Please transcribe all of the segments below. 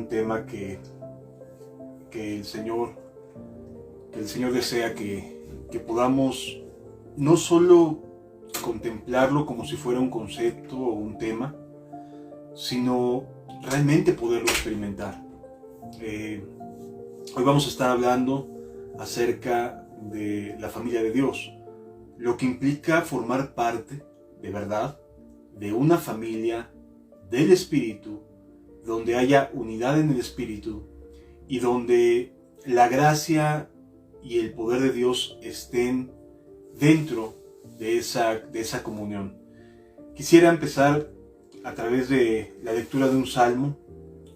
un tema que el Señor desea que podamos no solo contemplarlo como si fuera un concepto o un tema, sino realmente poderlo experimentar. Hoy vamos a estar hablando acerca de la familia de Dios, lo que implica formar parte, de verdad, de una familia del Espíritu, donde haya unidad en el Espíritu y donde la gracia y el poder de Dios estén dentro de esa comunión. Quisiera empezar a través de la lectura de un salmo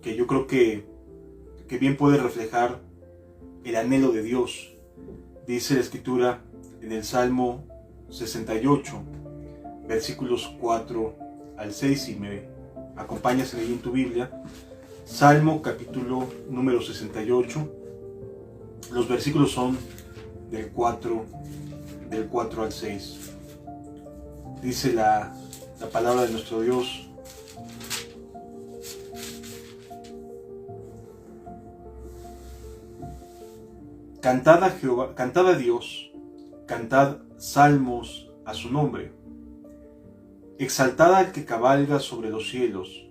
que yo creo que bien puede reflejar el anhelo de Dios. Dice la Escritura en el Salmo 68, versículos 4 al 6, si me acompañas ahí en tu Biblia. Salmo capítulo número 68, los versículos son del 4 al 6. Dice la palabra de nuestro Dios: Cantad a Jehová, cantad a Dios, cantad salmos a su nombre. Exaltad al que cabalga sobre los cielos.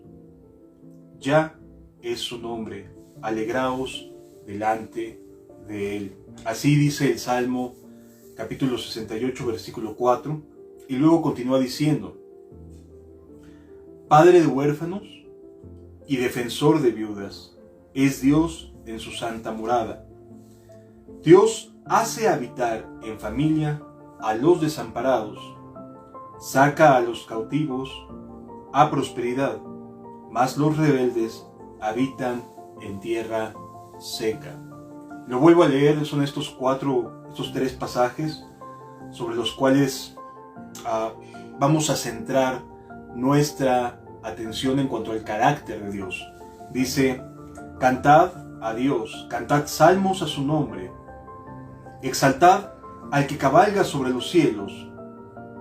Ya es su nombre, alegraos delante de él. Así dice el Salmo capítulo 68, versículo 4, y luego continúa diciendo: Padre de huérfanos y defensor de viudas, es Dios en su santa morada. Dios hace habitar en familia a los desamparados, saca a los cautivos a prosperidad, mas los rebeldes habitan en tierra seca. Lo vuelvo a leer, son estos tres pasajes sobre los cuales vamos a centrar nuestra atención en cuanto al carácter de Dios. Dice: cantad a Dios, cantad salmos a su nombre, exaltad al que cabalga sobre los cielos,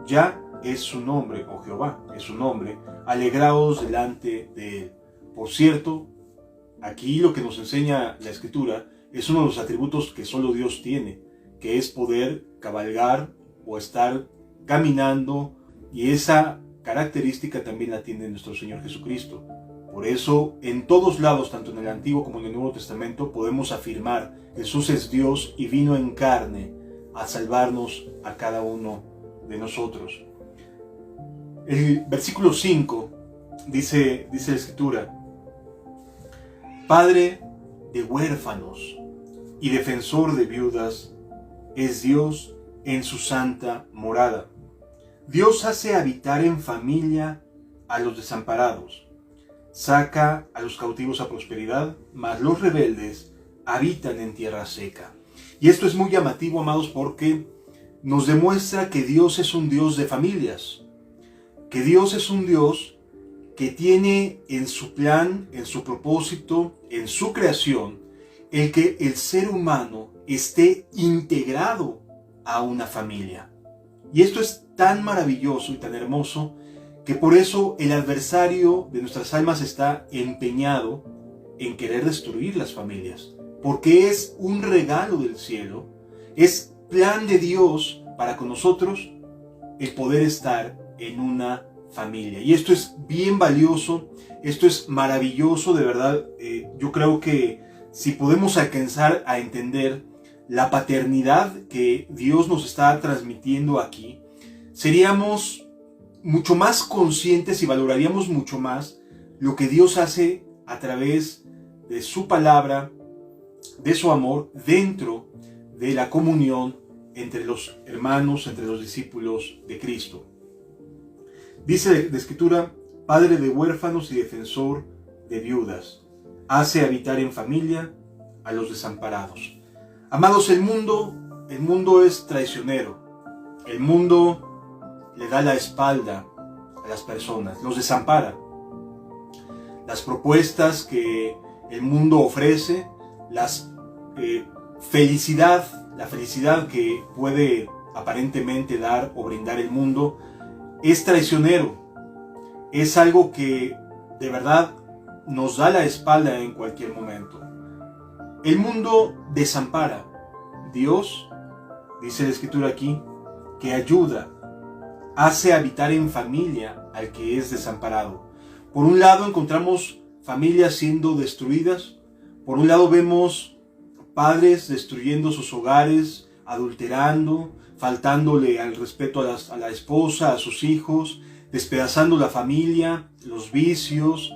ya es su nombre, oh Jehová, es su nombre, alegraos delante de él. Por cierto, aquí lo que nos enseña la Escritura es uno de los atributos que solo Dios tiene, que es poder cabalgar o estar caminando, y esa característica también la tiene nuestro Señor Jesucristo. Por eso, en todos lados, tanto en el Antiguo como en el Nuevo Testamento, podemos afirmar: Jesús es Dios y vino en carne a salvarnos a cada uno de nosotros. El versículo 5 dice la Escritura: Padre de huérfanos y defensor de viudas, es Dios en su santa morada. Dios hace habitar en familia a los desamparados, saca a los cautivos a prosperidad, mas los rebeldes habitan en tierra seca. Y esto es muy llamativo, amados, porque nos demuestra que Dios es un Dios de familias, que Dios es un Dios que tiene en su plan, en su propósito, en su creación, el que el ser humano esté integrado a una familia. Y esto es tan maravilloso y tan hermoso que por eso el adversario de nuestras almas está empeñado en querer destruir las familias, porque es un regalo del cielo, es plan de Dios para con nosotros el poder estar en una familia. Y esto es bien valioso, esto es maravilloso, de verdad. Yo creo que si podemos alcanzar a entender la paternidad que Dios nos está transmitiendo aquí, seríamos mucho más conscientes y valoraríamos mucho más lo que Dios hace a través de su palabra, de su amor, dentro de la comunión entre los hermanos, entre los discípulos de Cristo. Dice la Escritura: Padre de huérfanos y defensor de viudas, hace habitar en familia a los desamparados. Amados, el mundo es traicionero. El mundo le da la espalda a las personas, los desampara. Las propuestas que el mundo ofrece, la felicidad que puede aparentemente dar o brindar el mundo, es traicionero. Es algo que de verdad nos da la espalda en cualquier momento. El mundo desampara. Dios, dice la Escritura aquí, que ayuda, hace habitar en familia al que es desamparado. Por un lado encontramos familias siendo destruidas. Por un lado vemos padres destruyendo sus hogares, adulterando, faltándole al respeto a la esposa, a sus hijos, despedazando la familia, los vicios.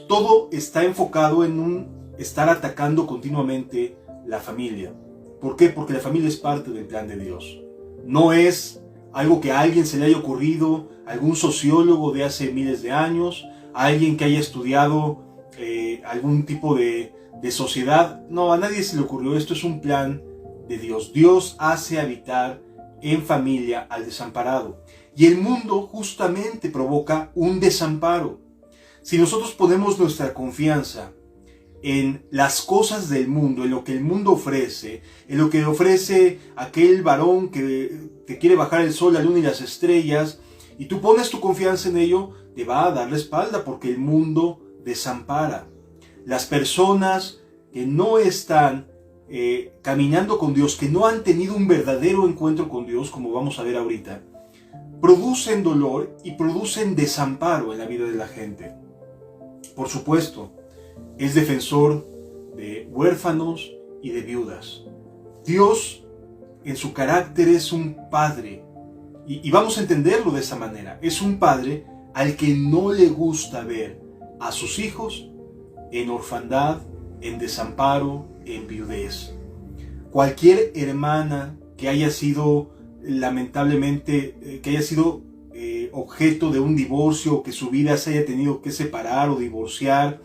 Todo está enfocado en estar atacando continuamente la familia. ¿Por qué? Porque la familia es parte del plan de Dios. No es algo que a alguien se le haya ocurrido, algún sociólogo de hace miles de años, alguien que haya estudiado algún tipo de sociedad. No, a nadie se le ocurrió. Esto es un plan de Dios. Dios hace habitar en familia al desamparado. Y el mundo justamente provoca un desamparo. Si nosotros ponemos nuestra confianza en las cosas del mundo, en lo que el mundo ofrece, en lo que ofrece aquel varón que te quiere bajar el sol, la luna y las estrellas, y tú pones tu confianza en ello, te va a dar la espalda porque el mundo desampara. Las personas que no están caminando con Dios, que no han tenido un verdadero encuentro con Dios, como vamos a ver ahorita, producen dolor y producen desamparo en la vida de la gente. Por supuesto, es defensor de huérfanos y de viudas. Dios, en su carácter, es un padre, y vamos a entenderlo de esa manera. Es un padre al que no le gusta ver a sus hijos en orfandad, en desamparo, en viudez. Cualquier hermana que haya sido, lamentablemente, que haya sido objeto de un divorcio, o que su vida se haya tenido que separar o divorciar,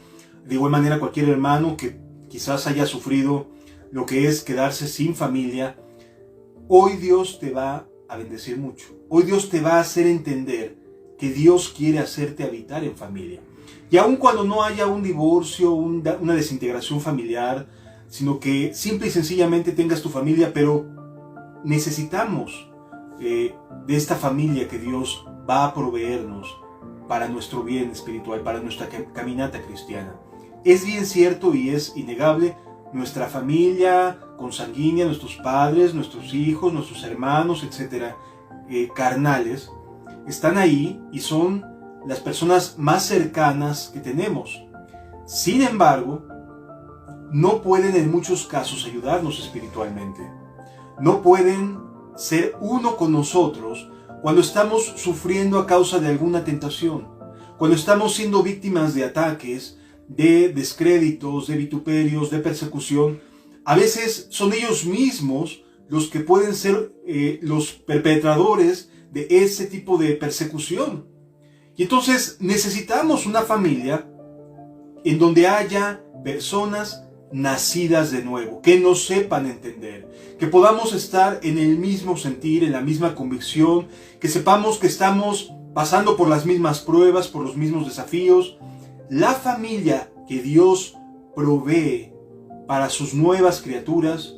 de igual manera cualquier hermano que quizás haya sufrido lo que es quedarse sin familia, hoy Dios te va a bendecir mucho. Hoy Dios te va a hacer entender que Dios quiere hacerte habitar en familia. Y aun cuando no haya un divorcio, una desintegración familiar, sino que simple y sencillamente tengas tu familia, pero necesitamos de esta familia que Dios va a proveernos para nuestro bien espiritual, para nuestra caminata cristiana. Es bien cierto y es innegable, nuestra familia consanguínea, nuestros padres, nuestros hijos, nuestros hermanos, etcétera, carnales, están ahí y son las personas más cercanas que tenemos. Sin embargo, no pueden en muchos casos ayudarnos espiritualmente. No pueden ser uno con nosotros cuando estamos sufriendo a causa de alguna tentación, cuando estamos siendo víctimas de ataques, de descréditos, de vituperios, de persecución. A veces son ellos mismos los que pueden ser los perpetradores de ese tipo de persecución. Y entonces necesitamos una familia en donde haya personas nacidas de nuevo, que nos sepan entender, que podamos estar en el mismo sentir, en la misma convicción, que sepamos que estamos pasando por las mismas pruebas, por los mismos desafíos. La familia que Dios provee para sus nuevas criaturas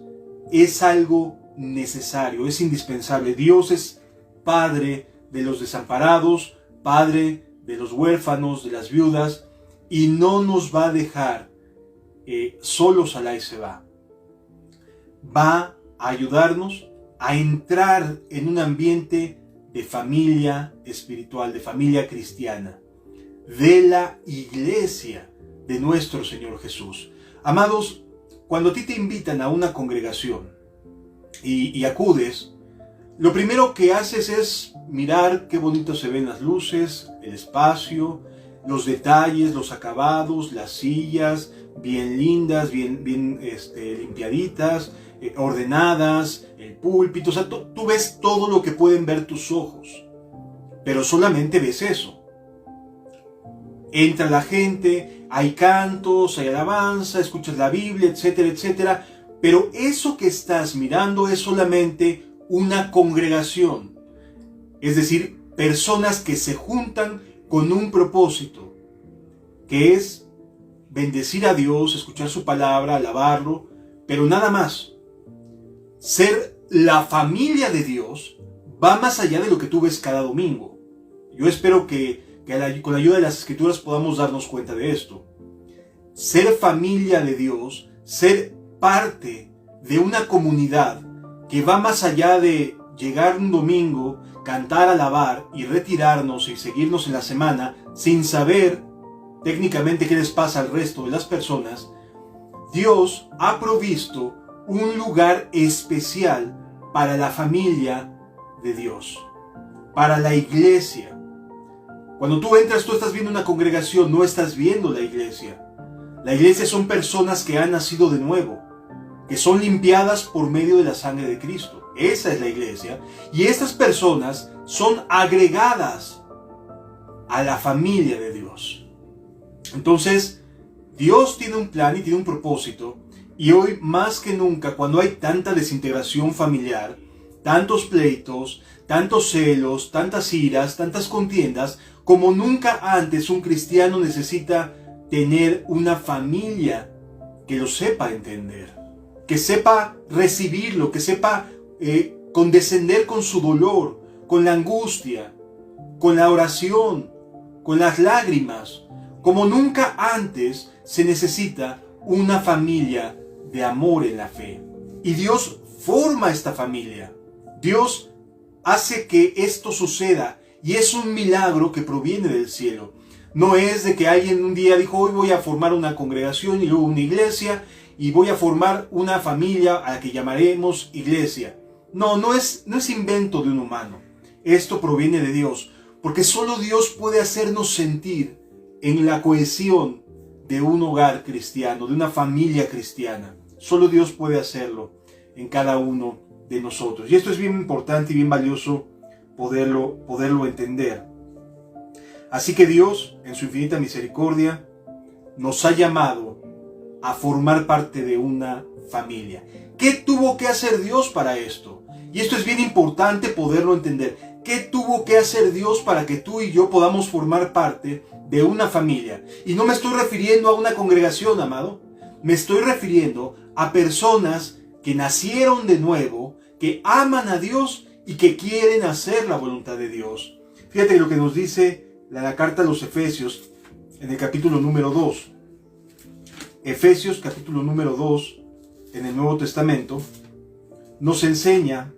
es algo necesario, es indispensable. Dios es Padre de los desamparados, Padre de los huérfanos, de las viudas, y no nos va a dejar solos al se va. Va a ayudarnos a entrar en un ambiente de familia espiritual, de familia cristiana, de la iglesia de nuestro Señor Jesús. Amados, cuando a ti te invitan a una congregación y acudes, lo primero que haces es mirar qué bonito se ven las luces, el espacio, los detalles, los acabados, las sillas, bien lindas, bien limpiaditas, ordenadas, el púlpito. O sea, tú ves todo lo que pueden ver tus ojos, pero solamente ves eso. Entra la gente, hay cantos, hay alabanza, escuchas la Biblia, etcétera, etcétera, pero eso que estás mirando es solamente una congregación, es decir, personas que se juntan con un propósito, que es bendecir a Dios, escuchar su palabra, alabarlo, pero nada más. Ser la familia de Dios va más allá de lo que tú ves cada domingo. Yo espero que con la ayuda de las Escrituras podamos darnos cuenta de esto. ser familia de Dios, ser parte de una comunidad que va más allá de llegar un domingo, cantar, alabar y retirarnos y seguirnos en la semana sin saber técnicamente qué les pasa al resto de las personas. Dios ha provisto un lugar especial para la familia de Dios, para la iglesia. Cuando tú entras, tú estás viendo una congregación, no estás viendo la iglesia. La iglesia son personas que han nacido de nuevo, que son limpiadas por medio de la sangre de Cristo. Esa es la iglesia. Y estas personas son agregadas a la familia de Dios. Entonces, Dios tiene un plan y tiene un propósito. Y hoy más que nunca, cuando hay tanta desintegración familiar, tantos pleitos, tantos celos, tantas iras, tantas contiendas, como nunca antes un cristiano necesita tener una familia que lo sepa entender, que sepa recibirlo, que sepa condescender con su dolor, con la angustia, con la oración, con las lágrimas. Como nunca antes se necesita una familia de amor en la fe. Y Dios forma esta familia. Dios hace que esto suceda y es un milagro que proviene del cielo. No es de que alguien un día dijo, hoy voy a formar una congregación y luego una iglesia y voy a formar una familia a la que llamaremos iglesia. No es invento de un humano. Esto proviene de Dios, porque solo Dios puede hacernos sentir en la cohesión de un hogar cristiano, de una familia cristiana. Solo Dios puede hacerlo en cada uno de nosotros. Y esto es bien importante y bien valioso poderlo entender. Así que Dios, en su infinita misericordia, nos ha llamado a formar parte de una familia. ¿Qué tuvo que hacer Dios para esto? Y esto es bien importante poderlo entender. ¿Qué tuvo que hacer Dios para que tú y yo podamos formar parte de una familia? Y no me estoy refiriendo a una congregación, amado. Me estoy refiriendo a personas que nacieron de nuevo, que aman a Dios y que quieren hacer la voluntad de Dios. Fíjate lo que nos dice la carta a los Efesios en el capítulo número 2. Efesios capítulo número 2 en el Nuevo Testamento nos enseña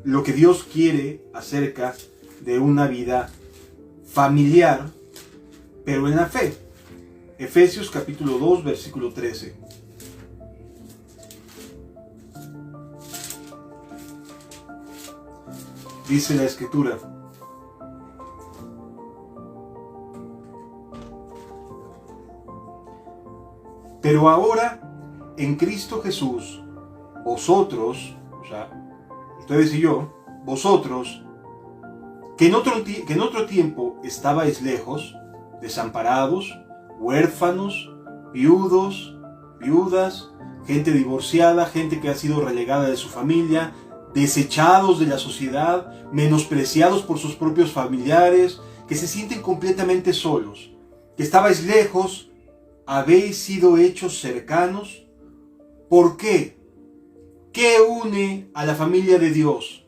lo que Dios quiere acerca de una vida familiar, pero en la fe. Efesios capítulo 2, versículo 13. Dice la Escritura: pero ahora, en Cristo Jesús, vosotros, o sea, ustedes y yo, vosotros, que en otro tiempo estabais lejos, desamparados, huérfanos, viudos, viudas, gente divorciada, gente que ha sido relegada de su familia, desechados de la sociedad, menospreciados por sus propios familiares, que se sienten completamente solos, que estabais lejos, habéis sido hechos cercanos. ¿Por qué? ¿Qué une a la familia de Dios?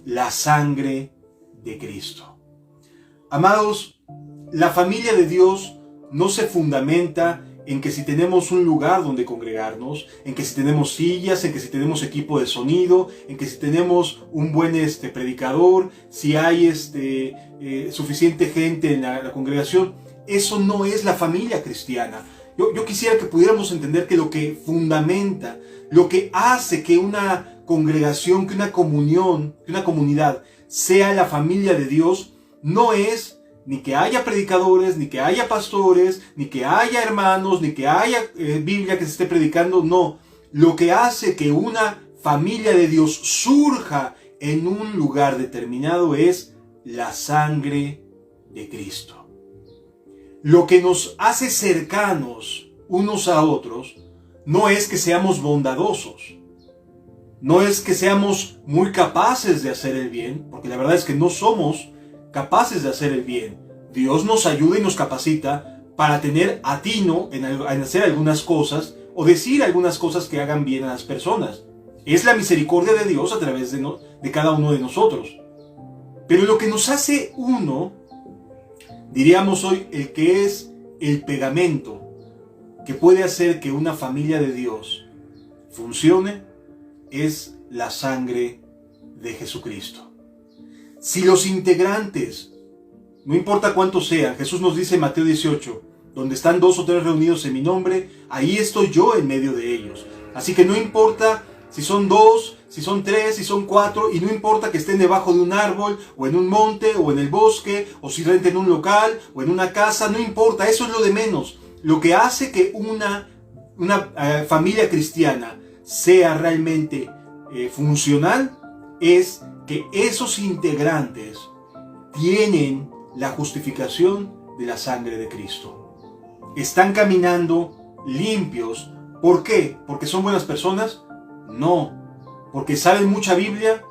La sangre de Cristo. Amados, la familia de Dios no se fundamenta en que si tenemos un lugar donde congregarnos, en que si tenemos sillas, en que si tenemos equipo de sonido, en que si tenemos un buen predicador, si hay suficiente gente en la congregación. Eso no es la familia cristiana. Yo quisiera que pudiéramos entender que lo que fundamenta, lo que hace que una congregación, que una comunión, que una comunidad sea la familia de Dios, no es ni que haya predicadores, ni que haya pastores, ni que haya hermanos, ni que haya Biblia que se esté predicando. No, lo que hace que una familia de Dios surja en un lugar determinado es la sangre de Cristo. Lo que nos hace cercanos unos a otros no es que seamos bondadosos, no es que seamos muy capaces de hacer el bien, porque la verdad es que no somos capaces de hacer el bien. Dios nos ayuda y nos capacita para tener atino en hacer algunas cosas o decir algunas cosas que hagan bien a las personas. Es la misericordia de Dios a través de cada uno de nosotros. Pero lo que nos hace uno, diríamos hoy, el que es el pegamento, que puede hacer que una familia de Dios funcione es la sangre de Jesucristo. Si los integrantes, no importa cuántos sean, Jesús nos dice en Mateo 18, donde están 2 o 3 reunidos en mi nombre, ahí estoy yo en medio de ellos. Así que no importa si son 2, si son 3, si son 4, y no importa que estén debajo de un árbol, o en un monte, o en el bosque, o si renten un local, o en una casa, no importa, eso es lo de menos. Lo que hace que una familia cristiana sea realmente funcional es que esos integrantes tienen la justificación de la sangre de Cristo. ¿Están caminando limpios? ¿Por qué? ¿Porque son buenas personas? No. ¿Porque saben mucha Biblia?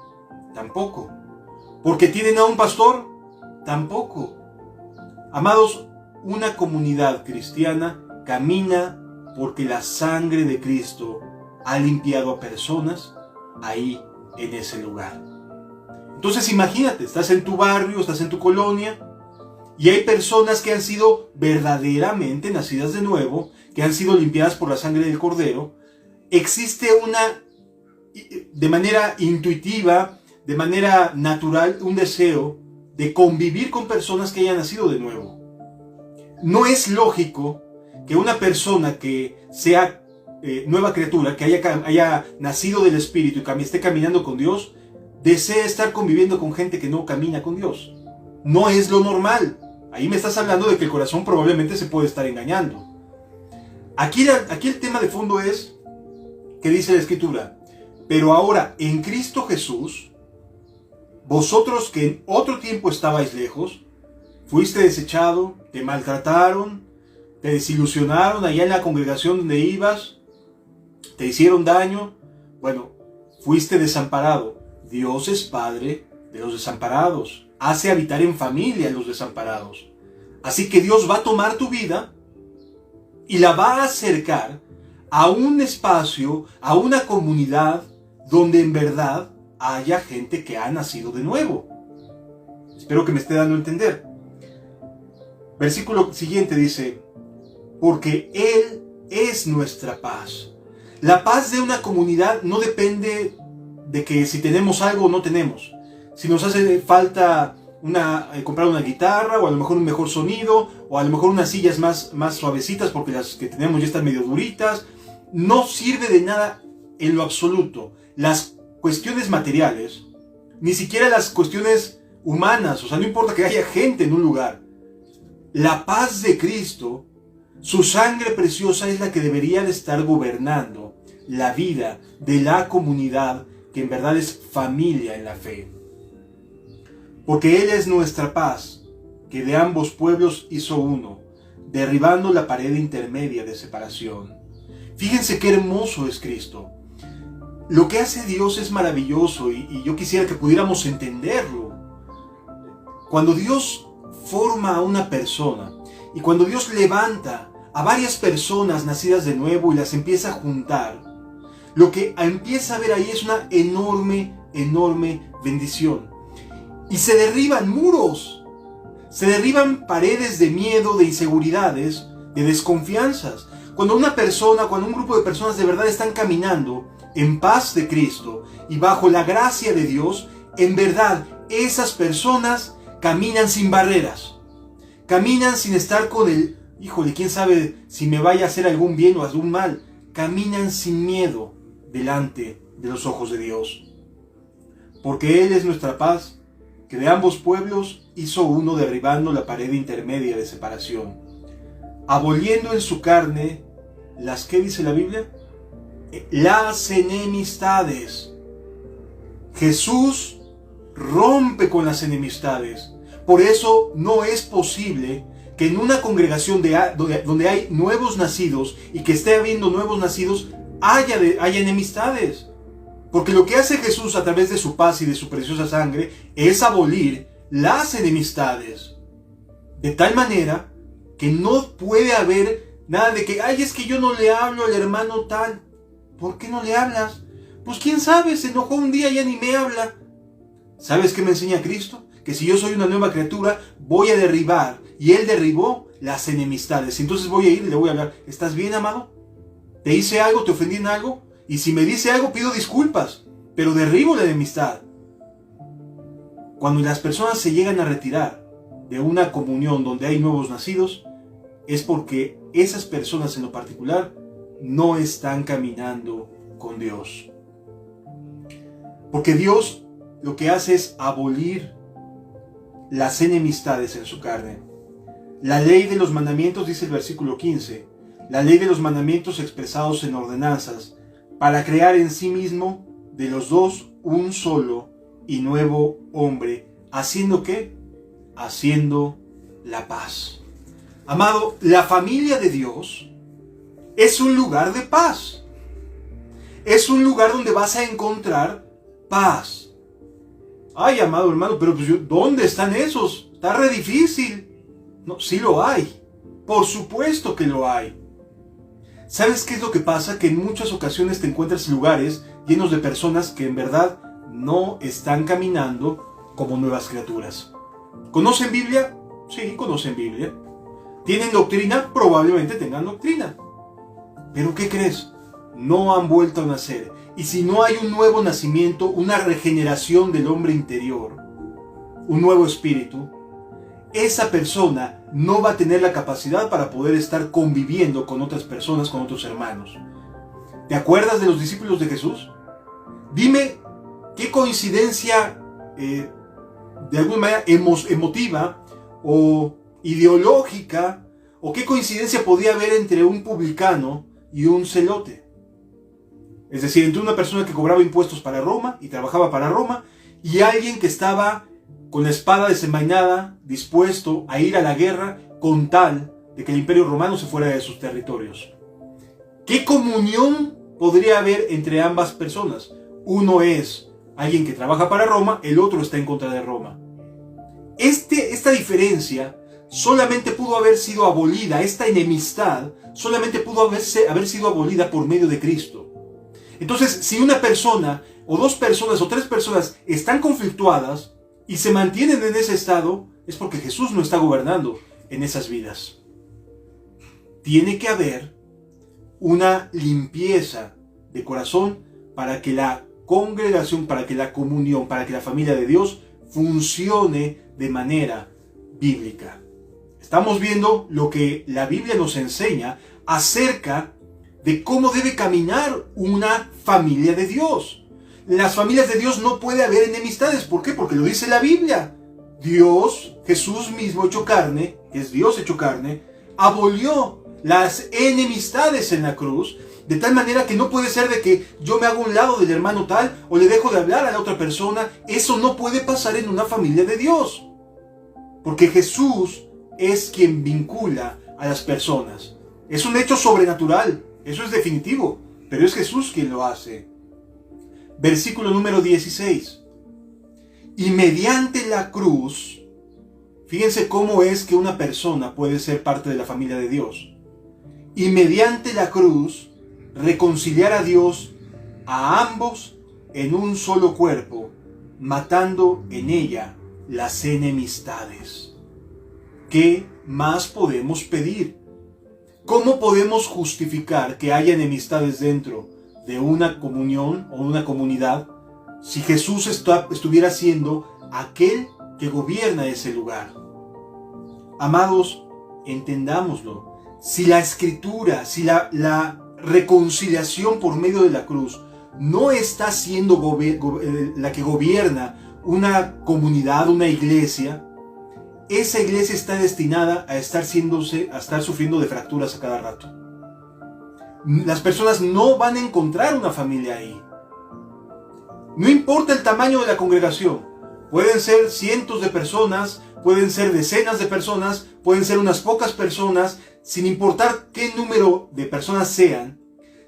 Tampoco. ¿Porque tienen a un pastor? Tampoco. Amados, una comunidad cristiana camina porque la sangre de Cristo ha limpiado a personas ahí en ese lugar. Entonces imagínate, estás en tu barrio, estás en tu colonia, y hay personas que han sido verdaderamente nacidas de nuevo, que han sido limpiadas por la sangre del Cordero. Existe de manera intuitiva, de manera natural, un deseo de convivir con personas que hayan nacido de nuevo. No es lógico que una persona que sea nueva criatura, que haya nacido del Espíritu y que esté caminando con Dios, desee estar conviviendo con gente que no camina con Dios. No es lo normal. Ahí me estás hablando de que el corazón probablemente se puede estar engañando. Aquí el tema de fondo es que dice la Escritura: pero ahora en Cristo Jesús, vosotros que en otro tiempo estabais lejos, fuiste desechado, te maltrataron, te desilusionaron allá en la congregación donde ibas, te hicieron daño, bueno, fuiste desamparado. Dios es Padre de los desamparados, hace habitar en familia a los desamparados. Así que Dios va a tomar tu vida y la va a acercar a un espacio, a una comunidad donde en verdad haya gente que ha nacido de nuevo. Espero que me esté dando a entender. Versículo siguiente dice: porque Él es nuestra paz. La paz de una comunidad no depende de que si tenemos algo o no tenemos. Si nos hace falta comprar una guitarra, o a lo mejor un mejor sonido, o a lo mejor unas sillas más suavecitas porque las que tenemos ya están medio duritas. No sirve de nada en lo absoluto las cuestiones materiales, ni siquiera las cuestiones humanas. O sea, no importa que haya gente en un lugar. La paz de Cristo, su sangre preciosa, es la que debería de estar gobernando la vida de la comunidad que en verdad es familia en la fe. Porque Él es nuestra paz, que de ambos pueblos hizo uno, derribando la pared intermedia de separación. Fíjense qué hermoso es Cristo. Lo que hace Dios es maravilloso y yo quisiera que pudiéramos entenderlo. Cuando Dios forma a una persona y cuando Dios levanta a varias personas nacidas de nuevo y las empieza a juntar, lo que empieza a ver ahí es una enorme bendición. Y se derriban muros, se derriban paredes de miedo, de inseguridades, de desconfianzas. Cuando un grupo de personas de verdad están caminando en paz de Cristo y bajo la gracia de Dios, en verdad esas personas caminan sin barreras. Caminan sin estar con el, híjole, quién sabe si me vaya a hacer algún bien o algún mal. Caminan sin miedo delante de los ojos de Dios. Porque Él es nuestra paz, que de ambos pueblos hizo uno, derribando la pared intermedia de separación, aboliendo en su carne ¿qué dice la Biblia? Las enemistades. Jesús rompe con las enemistades. Por eso no es posible que en una congregación donde hay nuevos nacidos y que esté habiendo nuevos nacidos haya enemistades. Porque lo que hace Jesús a través de su paz y de su preciosa sangre es abolir las enemistades. De tal manera que no puede haber nada de que, es que yo no le hablo al hermano tal. ¿Por qué no le hablas? Pues quién sabe, se enojó un día y ya ni me habla. ¿Sabes qué me enseña Cristo? que si yo soy una nueva criatura, voy a derribar, y Él derribó las enemistades. Entonces voy a ir y le voy a hablar, ¿estás bien, amado? ¿Te hice algo? ¿Te ofendí en algo? Y si me dice algo, pido disculpas, pero derribo la enemistad. Cuando las personas se llegan a retirar de una comunión donde hay nuevos nacidos, es porque esas personas en lo particular no están caminando con Dios. Porque Dios lo que hace es abolir las enemistades en su carne. La ley de los mandamientos, dice el versículo 15, la ley de los mandamientos expresados en ordenanzas, para crear en sí mismo de los dos un solo y nuevo hombre, ¿haciendo qué? Haciendo la paz. Amado, la familia de Dios es un lugar de paz. Es un lugar donde vas a encontrar paz. Ay, amado hermano, pero pues ¿dónde están esos? Está re difícil. No, sí lo hay. Por supuesto que lo hay. ¿Sabes qué es lo que pasa? Que en muchas ocasiones te encuentras lugares llenos de personas que en verdad no están caminando como nuevas criaturas. ¿Conocen Biblia? Sí, conocen Biblia. ¿Tienen doctrina? Probablemente tengan doctrina. ¿Pero qué crees? No han vuelto a nacer. Y si no hay un nuevo nacimiento, una regeneración del hombre interior, un nuevo espíritu, esa persona no va a tener la capacidad para poder estar conviviendo con otras personas, con otros hermanos. ¿Te acuerdas de los discípulos de Jesús? Dime qué coincidencia de alguna manera emotiva o ideológica, o qué coincidencia podía haber entre un publicano y un celote. Es decir, entre una persona que cobraba impuestos para Roma y trabajaba para Roma, y alguien que estaba con la espada desenvainada, dispuesto a ir a la guerra con tal de que el Imperio Romano se fuera de sus territorios. ¿Qué comunión podría haber entre ambas personas? Uno es alguien que trabaja para Roma, el otro está en contra de Roma. Esta diferencia solamente pudo haber sido abolida, esta enemistad solamente pudo haber sido abolida por medio de Cristo. Entonces, si una persona, o dos personas, o tres personas están conflictuadas y se mantienen en ese estado, es porque Jesús no está gobernando en esas vidas. Tiene que haber una limpieza de corazón para que la congregación, para que la comunión, para que la familia de Dios funcione de manera bíblica. Estamos viendo lo que la Biblia nos enseña acerca de cómo debe caminar una familia de Dios. En las familias de Dios no puede haber enemistades. ¿Por qué? Porque lo dice la Biblia. Dios, Jesús mismo hecho carne, que es Dios hecho carne, abolió las enemistades en la cruz, de tal manera que no puede ser de que yo me hago a un lado del hermano tal o le dejo de hablar a la otra persona. Eso no puede pasar en una familia de Dios. Porque Jesús es quien vincula a las personas. Es un hecho sobrenatural. Eso es definitivo, pero es Jesús quien lo hace. Versículo número 16. Y mediante la cruz, fíjense cómo es que una persona puede ser parte de la familia de Dios. Y mediante la cruz, reconciliar a Dios a ambos en un solo cuerpo, matando en ella las enemistades. ¿Qué más podemos pedir? ¿Cómo podemos justificar que haya enemistades dentro de una comunión o una comunidad si Jesús estuviera siendo aquel que gobierna ese lugar? Amados, entendámoslo. Si la Escritura, si la reconciliación por medio de la cruz no está siendo la que gobierna una comunidad, una iglesia, esa iglesia está destinada a estar sufriendo de fracturas a cada rato. Las personas no van a encontrar una familia ahí. No importa el tamaño de la congregación. Pueden ser cientos de personas, pueden ser decenas de personas, pueden ser unas pocas personas, sin importar qué número de personas sean.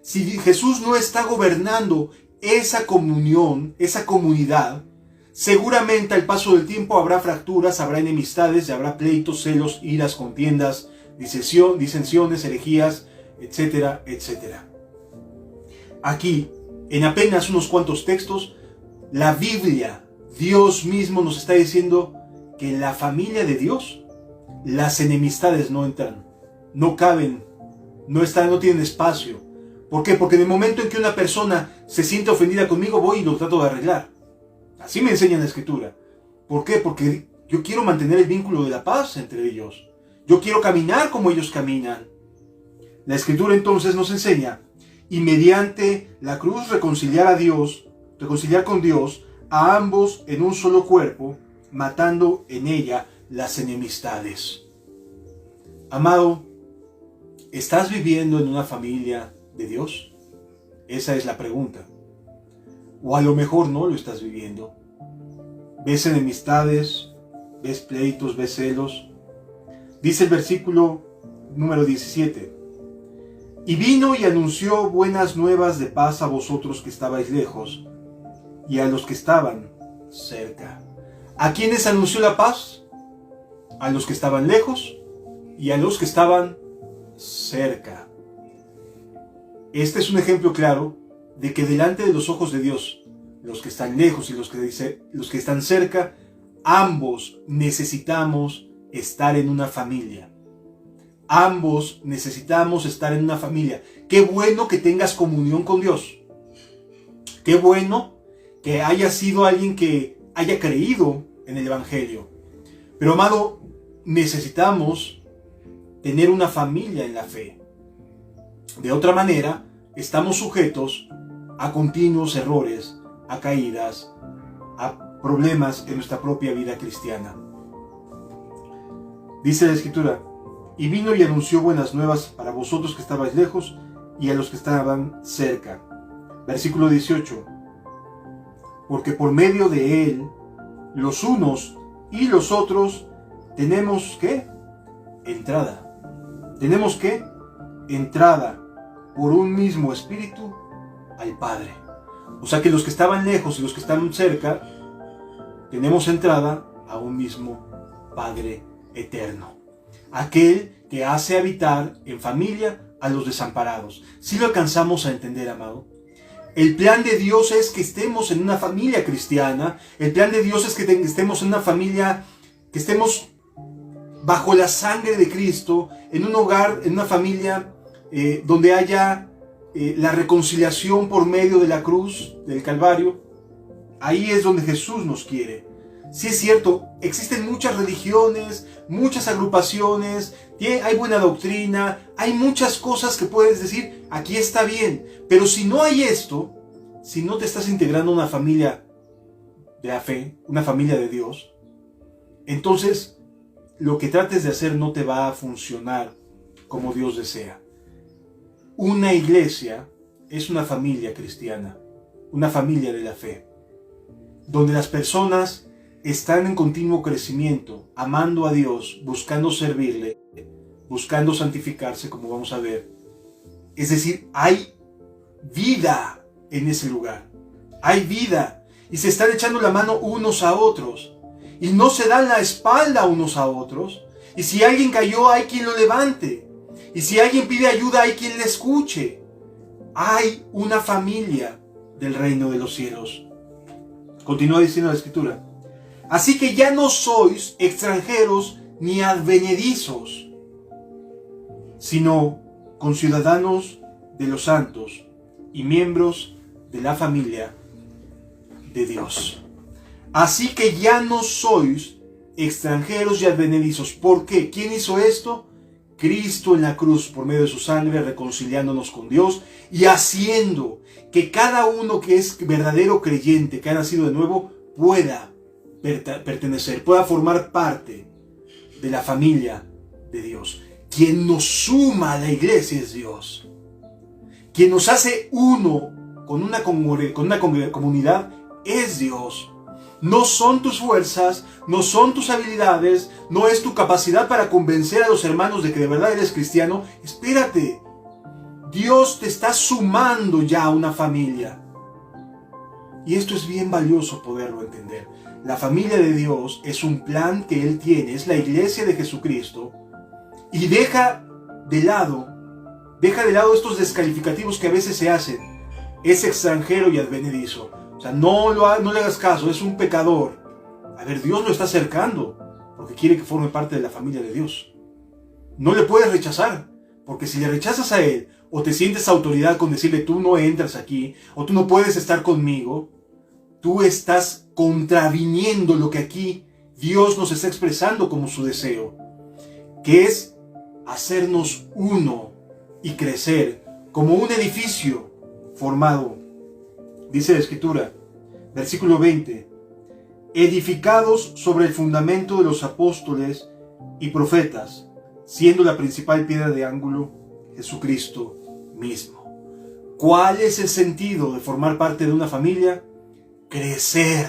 Si Jesús no está gobernando esa comunión, esa comunidad, seguramente al paso del tiempo habrá fracturas, habrá enemistades, habrá pleitos, celos, iras, contiendas, disensiones, herejías, etcétera, etcétera. Aquí, en apenas unos cuantos textos, la Biblia, Dios mismo nos está diciendo que en la familia de Dios las enemistades no entran, no caben, no tienen espacio. ¿Por qué? Porque en el momento en que una persona se siente ofendida conmigo, voy y lo trato de arreglar. Así me enseña la Escritura. ¿Por qué? Porque yo quiero mantener el vínculo de la paz entre ellos. Yo quiero caminar como ellos caminan. La Escritura entonces nos enseña, y mediante la cruz reconciliar con Dios, a ambos en un solo cuerpo, matando en ella las enemistades. Amado, ¿estás viviendo en una familia de Dios? Esa es la pregunta. O a lo mejor no lo estás viviendo. ¿Ves enemistades? ¿Ves pleitos? ¿Ves celos? Dice el versículo número 17. Y vino y anunció buenas nuevas de paz a vosotros que estabais lejos, y a los que estaban cerca. ¿A quiénes anunció la paz? A los que estaban lejos y a los que estaban cerca. Este es un ejemplo claro de que delante de los ojos de Dios, los que están lejos y los que están cerca, ambos necesitamos estar en una familia. Ambos necesitamos estar en una familia. Qué bueno que tengas comunión con Dios. Qué bueno que hayas sido alguien que haya creído en el Evangelio. Pero amado, necesitamos tener una familia en la fe. De otra manera, estamos sujetos a continuos errores, a caídas, a problemas en nuestra propia vida cristiana. Dice la Escritura, y vino y anunció buenas nuevas para vosotros que estabais lejos y a los que estaban cerca. Versículo 18. Porque por medio de él, los unos y los otros, tenemos ¿qué? Entrada. Tenemos ¿qué? Entrada por un mismo espíritu al Padre. O sea que los que estaban lejos y los que estaban cerca, tenemos entrada a un mismo Padre eterno. Aquel que hace habitar en familia a los desamparados. Si lo alcanzamos a entender, amado. El plan de Dios es que estemos en una familia cristiana. El plan de Dios es que estemos en una familia, que estemos bajo la sangre de Cristo, en un hogar, en una familia donde haya la reconciliación por medio de la cruz, del Calvario. Ahí es donde Jesús nos quiere. Sí es cierto, existen muchas religiones, muchas agrupaciones, hay buena doctrina, hay muchas cosas que puedes decir, aquí está bien, pero si no hay esto, si no te estás integrando a una familia de la fe, una familia de Dios, entonces lo que trates de hacer no te va a funcionar como Dios desea. Una iglesia es una familia cristiana, una familia de la fe, donde las personas están en continuo crecimiento, amando a Dios, buscando servirle, buscando santificarse, como vamos a ver. Es decir, hay vida en ese lugar. Hay vida. Y se están echando la mano unos a otros. Y no se dan la espalda unos a otros. Y si alguien cayó, hay quien lo levante. Y si alguien pide ayuda, hay quien le escuche. Hay una familia del reino de los cielos. Continúa diciendo la Escritura. Así que ya no sois extranjeros ni advenedizos, sino conciudadanos de los santos y miembros de la familia de Dios. Así que ya no sois extranjeros y advenedizos. ¿Por qué? ¿Quién hizo esto? Cristo en la cruz, por medio de su sangre, reconciliándonos con Dios y haciendo que cada uno que es verdadero creyente, que ha nacido de nuevo, pueda pertenecer, pueda formar parte de la familia de Dios. Quien nos suma a la iglesia es Dios. Quien nos hace uno con una comunidad es Dios. No son tus fuerzas, no son tus habilidades, no es tu capacidad para convencer a los hermanos de que de verdad eres cristiano. Espérate, Dios te está sumando ya a una familia. Y esto es bien valioso poderlo entender. La familia de Dios es un plan que Él tiene, es la iglesia de Jesucristo, y deja de lado estos descalificativos que a veces se hacen. Es extranjero y advenedizo. O sea, no le hagas caso, es un pecador. A ver, Dios lo está acercando. porque quiere que forme parte de la familia de Dios. No le puedes rechazar, porque si le rechazas a Él, o te sientes autoridad con decirle tú no entras aquí, o tú no puedes estar conmigo, tú estás contraviniendo lo que aquí Dios nos está expresando como su deseo, que es hacernos uno y crecer como un edificio formado. Dice la Escritura, versículo 20, edificados sobre el fundamento de los apóstoles y profetas, siendo la principal piedra de ángulo Jesucristo mismo. ¿Cuál es el sentido de formar parte de una familia? Crecer,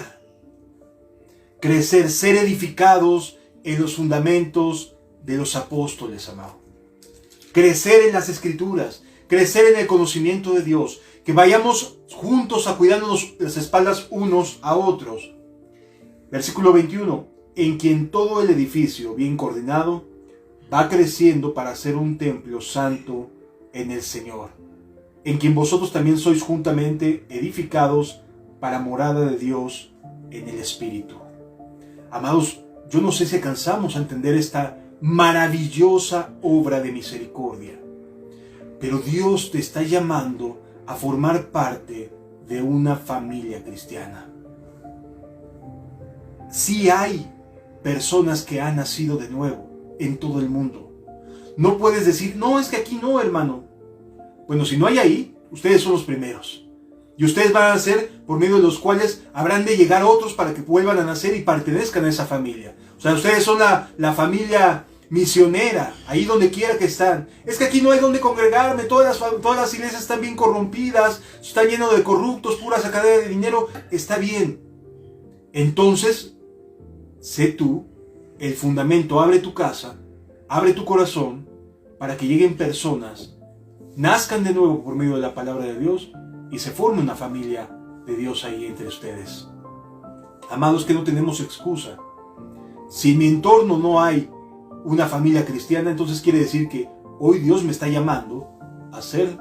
ser edificados en los fundamentos de los apóstoles, amado. Crecer en las Escrituras, crecer en el conocimiento de Dios, que vayamos juntos a cuidarnos las espaldas unos a otros. Versículo 21, en quien todo el edificio bien coordinado va creciendo para ser un templo santo en el Señor, en quien vosotros también sois juntamente edificados para morada de Dios en el Espíritu. Amados, yo no sé si alcanzamos a entender esta maravillosa obra de misericordia, pero Dios te está llamando a formar parte de una familia cristiana. Sí hay personas que han nacido de nuevo en todo el mundo. No puedes decir, no, es que aquí no, hermano. Bueno, si no hay ahí, ustedes son los primeros. Y ustedes van a ser por medio de los cuales habrán de llegar otros para que vuelvan a nacer y pertenezcan a esa familia. O sea, ustedes son la familia misionera, ahí donde quiera que están. Es que aquí no hay donde congregarme, todas las iglesias están bien corrompidas, están llenos de corruptos, pura sacadera de dinero. Está bien. Entonces, sé tú el fundamento, abre tu casa, abre tu corazón, para que lleguen personas, nazcan de nuevo por medio de la palabra de Dios y se forme una familia de Dios ahí entre ustedes. Amados, que no tenemos excusa. Si en mi entorno no hay una familia cristiana, entonces quiere decir que hoy Dios me está llamando a ser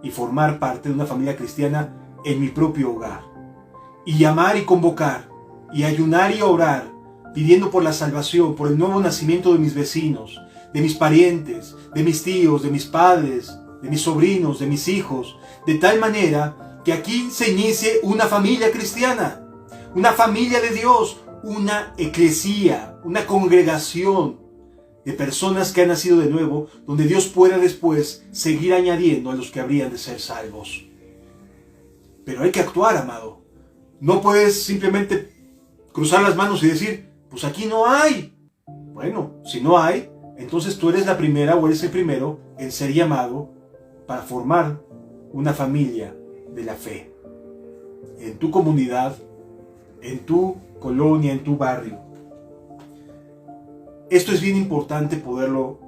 y formar parte de una familia cristiana en mi propio hogar. Y llamar y convocar, y ayunar y orar, pidiendo por la salvación, por el nuevo nacimiento de mis vecinos, de mis parientes, de mis tíos, de mis padres, de mis sobrinos, de mis hijos, de tal manera que aquí se inicie una familia cristiana, una familia de Dios, una eclesía, una congregación de personas que han nacido de nuevo, donde Dios pueda después seguir añadiendo a los que habrían de ser salvos. Pero hay que actuar, amado. No puedes simplemente cruzar las manos y decir, pues aquí no hay. Bueno, si no hay, entonces tú eres la primera o eres el primero en ser llamado para formar una familia de la fe. En tu comunidad, en tu colonia, en tu barrio. Esto es bien importante poderlo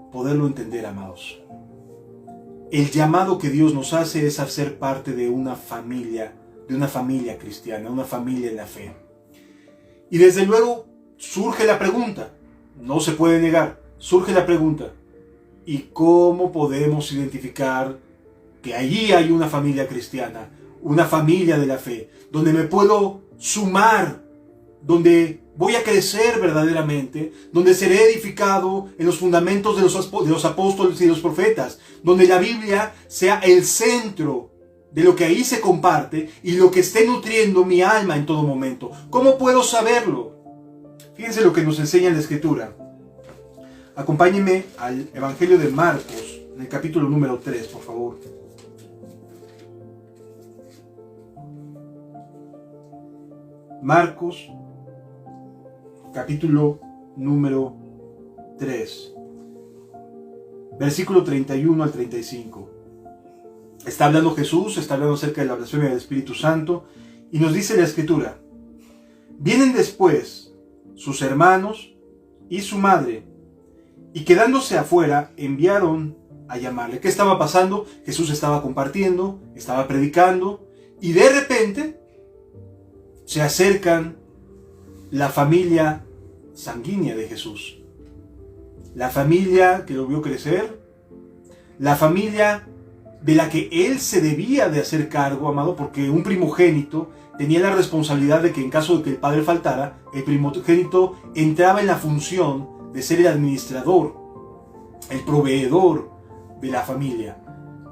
entender, amados. El llamado que Dios nos hace es a ser parte de una familia cristiana, una familia en la fe. Y desde luego surge la pregunta, no se puede negar, surge la pregunta, ¿y cómo podemos identificar que allí hay una familia cristiana, una familia de la fe, donde me puedo sumar, donde voy a crecer verdaderamente, donde seré edificado en los fundamentos de los apóstoles y los profetas, donde la Biblia sea el centro de lo que ahí se comparte y lo que esté nutriendo mi alma en todo momento? ¿Cómo puedo saberlo? Fíjense lo que nos enseña la Escritura. Acompáñenme al Evangelio de Marcos, en el capítulo número 3, por favor. Marcos, capítulo número 3, versículo 31 al 35. Está hablando Jesús, está hablando acerca de la blasfemia del Espíritu Santo, y nos dice la Escritura: vienen después sus hermanos y su madre, y quedándose afuera, enviaron a llamarle. ¿Qué estaba pasando? Jesús estaba compartiendo, estaba predicando, y de repente se acercan la familia sanguínea de Jesús, la familia que lo vio crecer, la familia de la que él se debía de hacer cargo, amado, porque un primogénito tenía la responsabilidad de que en caso de que el padre faltara, el primogénito entraba en la función de ser el administrador, el proveedor de la familia.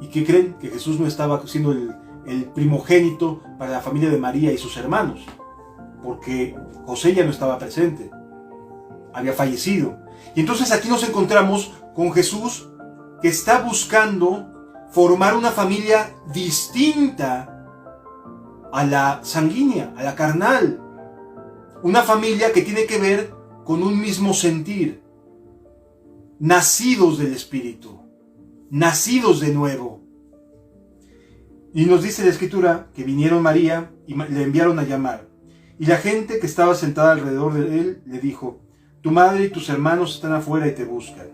¿Y qué creen? Que Jesús no estaba siendo el primogénito para la familia de María y sus hermanos, porque José ya no estaba presente, había fallecido. Y entonces aquí nos encontramos con Jesús, que está buscando formar una familia distinta a la sanguínea, a la carnal. Una familia que tiene que ver con un mismo sentir. Nacidos del Espíritu, nacidos de nuevo. Y nos dice la Escritura que vinieron María y le enviaron a llamar. Y la gente que estaba sentada alrededor de él le dijo: tu madre y tus hermanos están afuera y te buscan.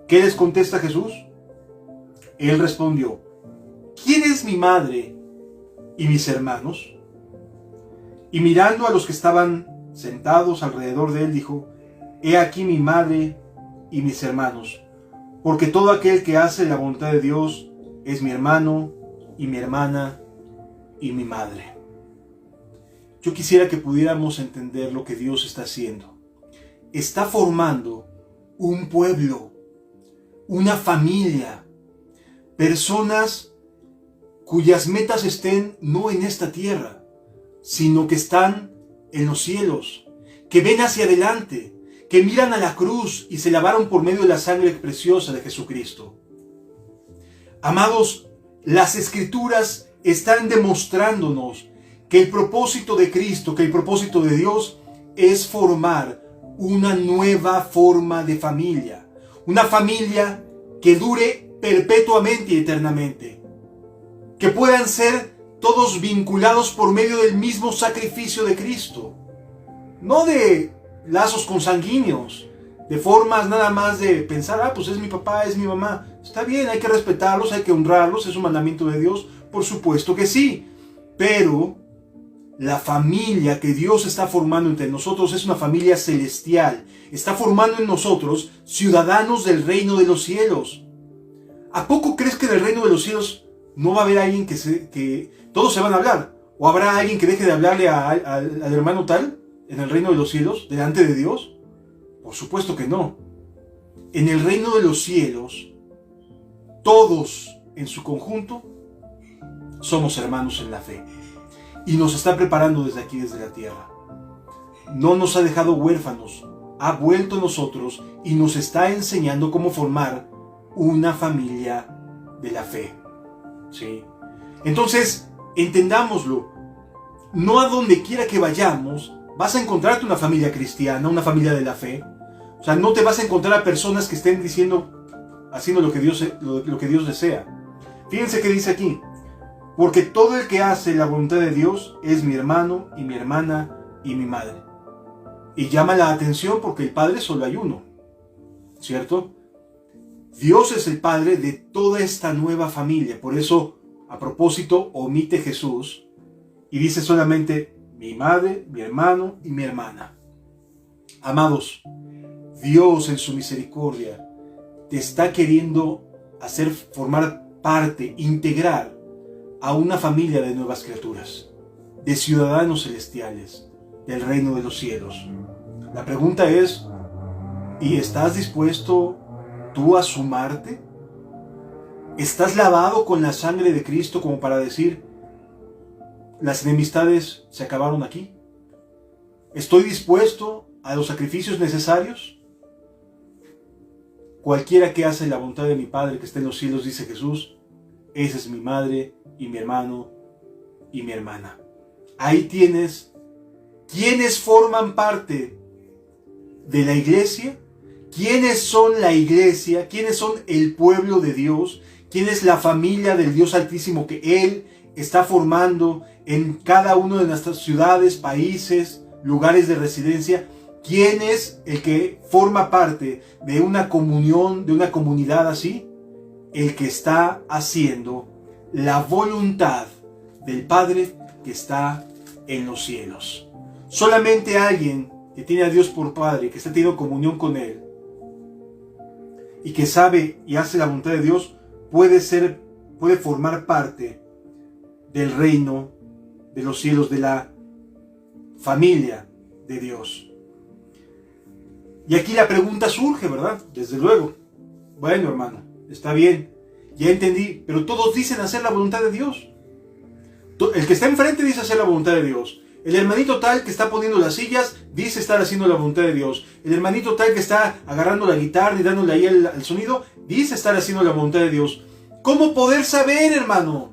¿Qué les contesta Jesús? Él respondió: ¿quién es mi madre y mis hermanos? Y mirando a los que estaban sentados alrededor de él, dijo: he aquí mi madre y mis hermanos, porque todo aquel que hace la voluntad de Dios es mi hermano y mi hermana y mi madre. Yo quisiera que pudiéramos entender lo que Dios está haciendo. Está formando un pueblo, una familia, personas cuyas metas estén no en esta tierra, sino que están en los cielos, que ven hacia adelante, que miran a la cruz y se lavaron por medio de la sangre preciosa de Jesucristo. Amados, las Escrituras están demostrándonos que el propósito de Cristo, que el propósito de Dios es formar una nueva forma de familia, una familia que dure perpetuamente y eternamente, que puedan ser todos vinculados por medio del mismo sacrificio de Cristo, no de lazos consanguíneos, de formas nada más de pensar, pues es mi papá, es mi mamá. Está bien, hay que respetarlos, hay que honrarlos, es un mandamiento de Dios, por supuesto que sí, pero la familia que Dios está formando entre nosotros es una familia celestial, está formando en nosotros ciudadanos del reino de los cielos. ¿A poco crees que en el reino de los cielos no va a haber alguien que todos se van a hablar? ¿O habrá alguien que deje de hablarle al hermano tal en el reino de los cielos, delante de Dios? Por supuesto que no. En el reino de los cielos, todos en su conjunto somos hermanos en la fe. Y nos está preparando desde aquí, desde la tierra. No nos ha dejado huérfanos, ha vuelto a nosotros y nos está enseñando cómo formar una familia de la fe. ¿Sí? Entonces, entendámoslo. No a donde quiera que vayamos vas a encontrarte una familia cristiana, una familia de la fe. O sea, no te vas a encontrar a personas que estén haciendo lo que Dios desea. Fíjense que dice aquí: porque todo el que hace la voluntad de Dios es mi hermano y mi hermana y mi madre. Y llama la atención porque el Padre solo hay uno, ¿cierto? Dios es el Padre de toda esta nueva familia. Por eso, a propósito, omite Jesús y dice solamente mi madre, mi hermano y mi hermana. Amados, Dios en su misericordia te está queriendo hacer formar parte, integrar a una familia de nuevas criaturas, de ciudadanos celestiales, del reino de los cielos. La pregunta es, ¿y estás dispuesto tú a sumarte? ¿Estás lavado con la sangre de Cristo como para decir, las enemistades se acabaron aquí? ¿Estoy dispuesto a los sacrificios necesarios? Cualquiera que hace la voluntad de mi Padre que está en los cielos, dice Jesús, esa es mi madre y mi hermano y mi hermana. Ahí tienes quienes forman parte de la iglesia, quiénes son la iglesia, quiénes son el pueblo de Dios, quién es la familia del Dios Altísimo que Él está formando en cada una de nuestras ciudades, países, lugares de residencia. ¿Quién es el que forma parte de una comunión, de una comunidad así? El que está haciendo la voluntad del Padre que está en los cielos. Solamente alguien que tiene a Dios por Padre, que está teniendo comunión con Él y que sabe y hace la voluntad de Dios, puede ser puede formar parte del reino de los cielos, de la familia de Dios. Y aquí la pregunta surge, ¿verdad? Desde luego. Bueno, hermano, está bien, ya entendí, pero todos dicen hacer la voluntad de Dios. El que está enfrente dice hacer la voluntad de Dios. El hermanito tal que está poniendo las sillas dice estar haciendo la voluntad de Dios. El hermanito tal que está agarrando la guitarra y dándole ahí el sonido dice estar haciendo la voluntad de Dios. ¿Cómo poder saber, hermano?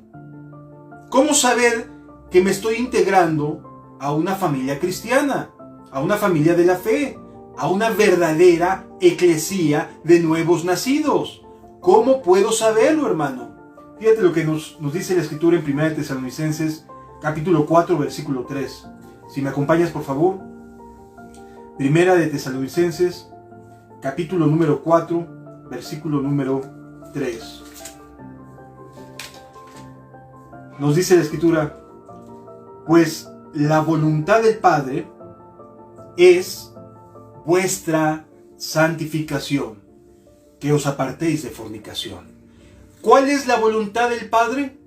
¿Cómo saber que me estoy integrando a una familia cristiana, a una familia de la fe, a una verdadera eclesía de nuevos nacidos? ¿Cómo puedo saberlo, hermano? Fíjate lo que nos dice la Escritura en 1 Tesalonicenses, capítulo 4, versículo 3. Si me acompañas, por favor. 1 Tesalonicenses, capítulo número 4, versículo número 3. Nos dice la Escritura: pues la voluntad del Padre es vuestra santificación, que os apartéis de fornicación. ¿Cuál es la voluntad del Padre?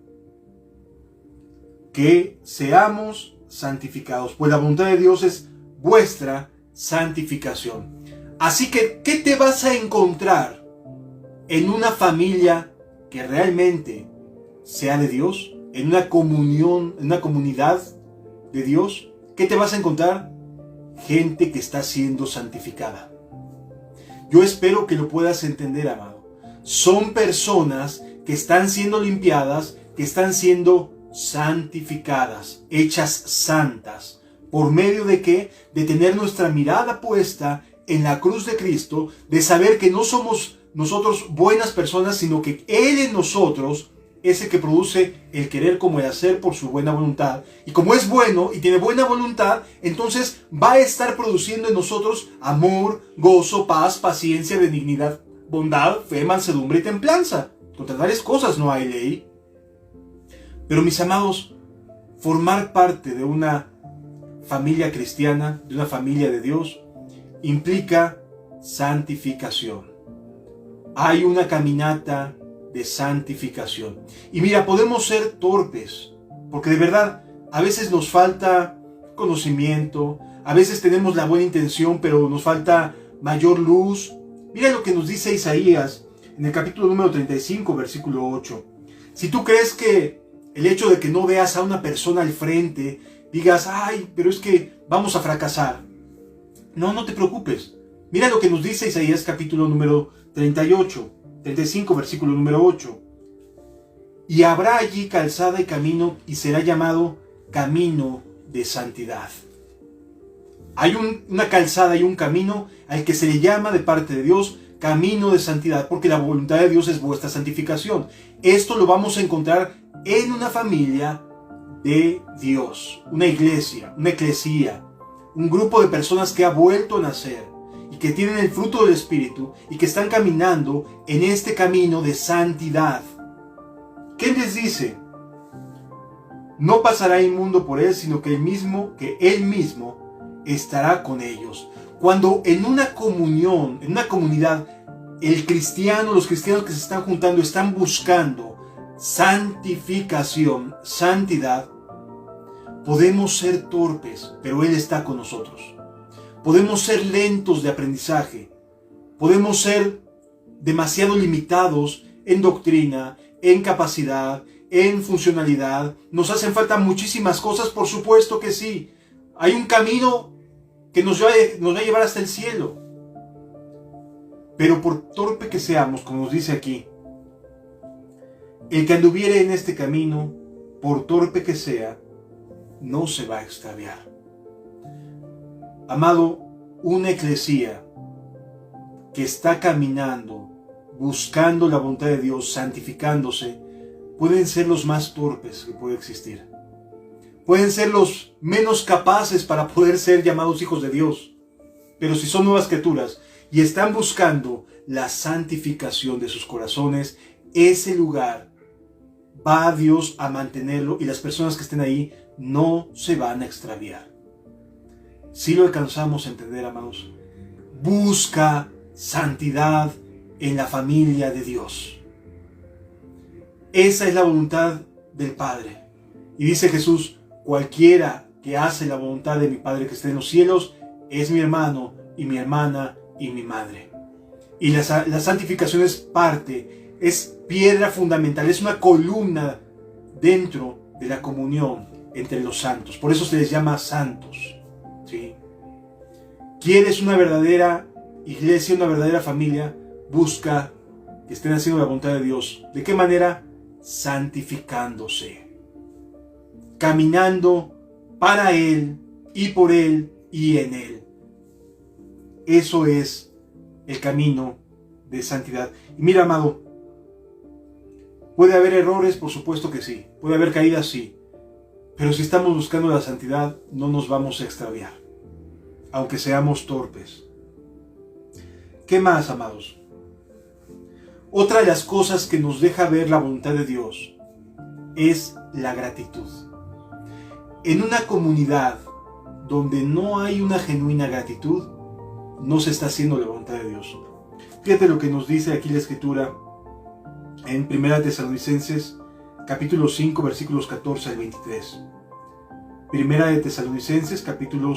Que seamos santificados. Pues la voluntad de Dios es vuestra santificación. Así que, ¿qué te vas a encontrar en una familia que realmente sea de Dios? En una comunión, en una comunidad de Dios. ¿Qué te vas a encontrar? Gente que está siendo santificada. Yo espero que lo puedas entender, amado. Son personas que están siendo limpiadas, que están siendo santificadas, hechas santas. ¿Por medio de qué? De tener nuestra mirada puesta en la cruz de Cristo, de saber que no somos nosotros buenas personas, sino que Él en nosotros es el que produce el querer como el hacer por su buena voluntad. Y como es bueno y tiene buena voluntad, entonces va a estar produciendo en nosotros amor, gozo, paz, paciencia, benignidad, bondad, fe, mansedumbre y templanza. Contra tales cosas no hay ley. Pero mis amados, formar parte de una familia cristiana, de una familia de Dios, implica santificación. Hay una caminata de santificación. Y mira, podemos ser torpes, porque de verdad a veces nos falta conocimiento, a veces tenemos la buena intención, pero nos falta mayor luz. Mira lo que nos dice Isaías en el capítulo número 35, versículo 8. Si tú crees que el hecho de que no veas a una persona al frente, digas, ay, pero es que vamos a fracasar. No, no te preocupes. Mira lo que nos dice Isaías capítulo número 35, versículo número 8. Y habrá allí calzada y camino, y será llamado camino de santidad. Hay una calzada y un camino al que se le llama de parte de Dios camino de santidad, porque la voluntad de Dios es vuestra santificación. Esto lo vamos a encontrar en una familia de Dios, una iglesia, una eclesía, un grupo de personas que ha vuelto a nacer y que tienen el fruto del Espíritu y que están caminando en este camino de santidad. ¿Qué les dice? No pasará inmundo por él, sino que él mismo estará con ellos. Cuando en una comunión, en una comunidad, los cristianos que se están juntando están buscando santificación, santidad, podemos ser torpes, pero Él está con nosotros. Podemos ser lentos de aprendizaje. Podemos ser demasiado limitados en doctrina, en capacidad, en funcionalidad. Nos hacen falta muchísimas cosas, por supuesto que sí. Hay un camino que nos va a llevar hasta el cielo. Pero por torpe que seamos, como nos dice aquí, el que anduviere en este camino, por torpe que sea, no se va a extraviar. Amado, una eclesía que está caminando, buscando la voluntad de Dios, santificándose, pueden ser los más torpes que puede existir. Pueden ser los menos capaces para poder ser llamados hijos de Dios. Pero si son nuevas criaturas y están buscando la santificación de sus corazones, ese lugar va a Dios a mantenerlo y las personas que estén ahí no se van a extraviar. Si lo alcanzamos a entender, amados, busca santidad en la familia de Dios. Esa es la voluntad del Padre. Y dice Jesús, cualquiera que hace la voluntad de mi Padre que está en los cielos, es mi hermano y mi hermana y mi madre. Y la santificación es piedra fundamental, es una columna dentro de la comunión entre los santos. Por eso se les llama santos, ¿sí? ¿Quieres una verdadera iglesia, una verdadera familia? Busca que estén haciendo la voluntad de Dios. ¿De qué manera? Santificándose, caminando para Él y por Él y en Él. Eso es el camino de santidad. Y mira, amado, puede haber errores, por supuesto que sí, puede haber caídas, sí, pero si estamos buscando la santidad, no nos vamos a extraviar, aunque seamos torpes. ¿Qué más, amados? Otra de las cosas que nos deja ver la voluntad de Dios es la gratitud. En una comunidad donde no hay una genuina gratitud, no se está haciendo la voluntad de Dios. Fíjate lo que nos dice aquí la Escritura en 1 Tesalonicenses, capítulo 5, versículos 14 al 23. 1 Tesalonicenses, capítulo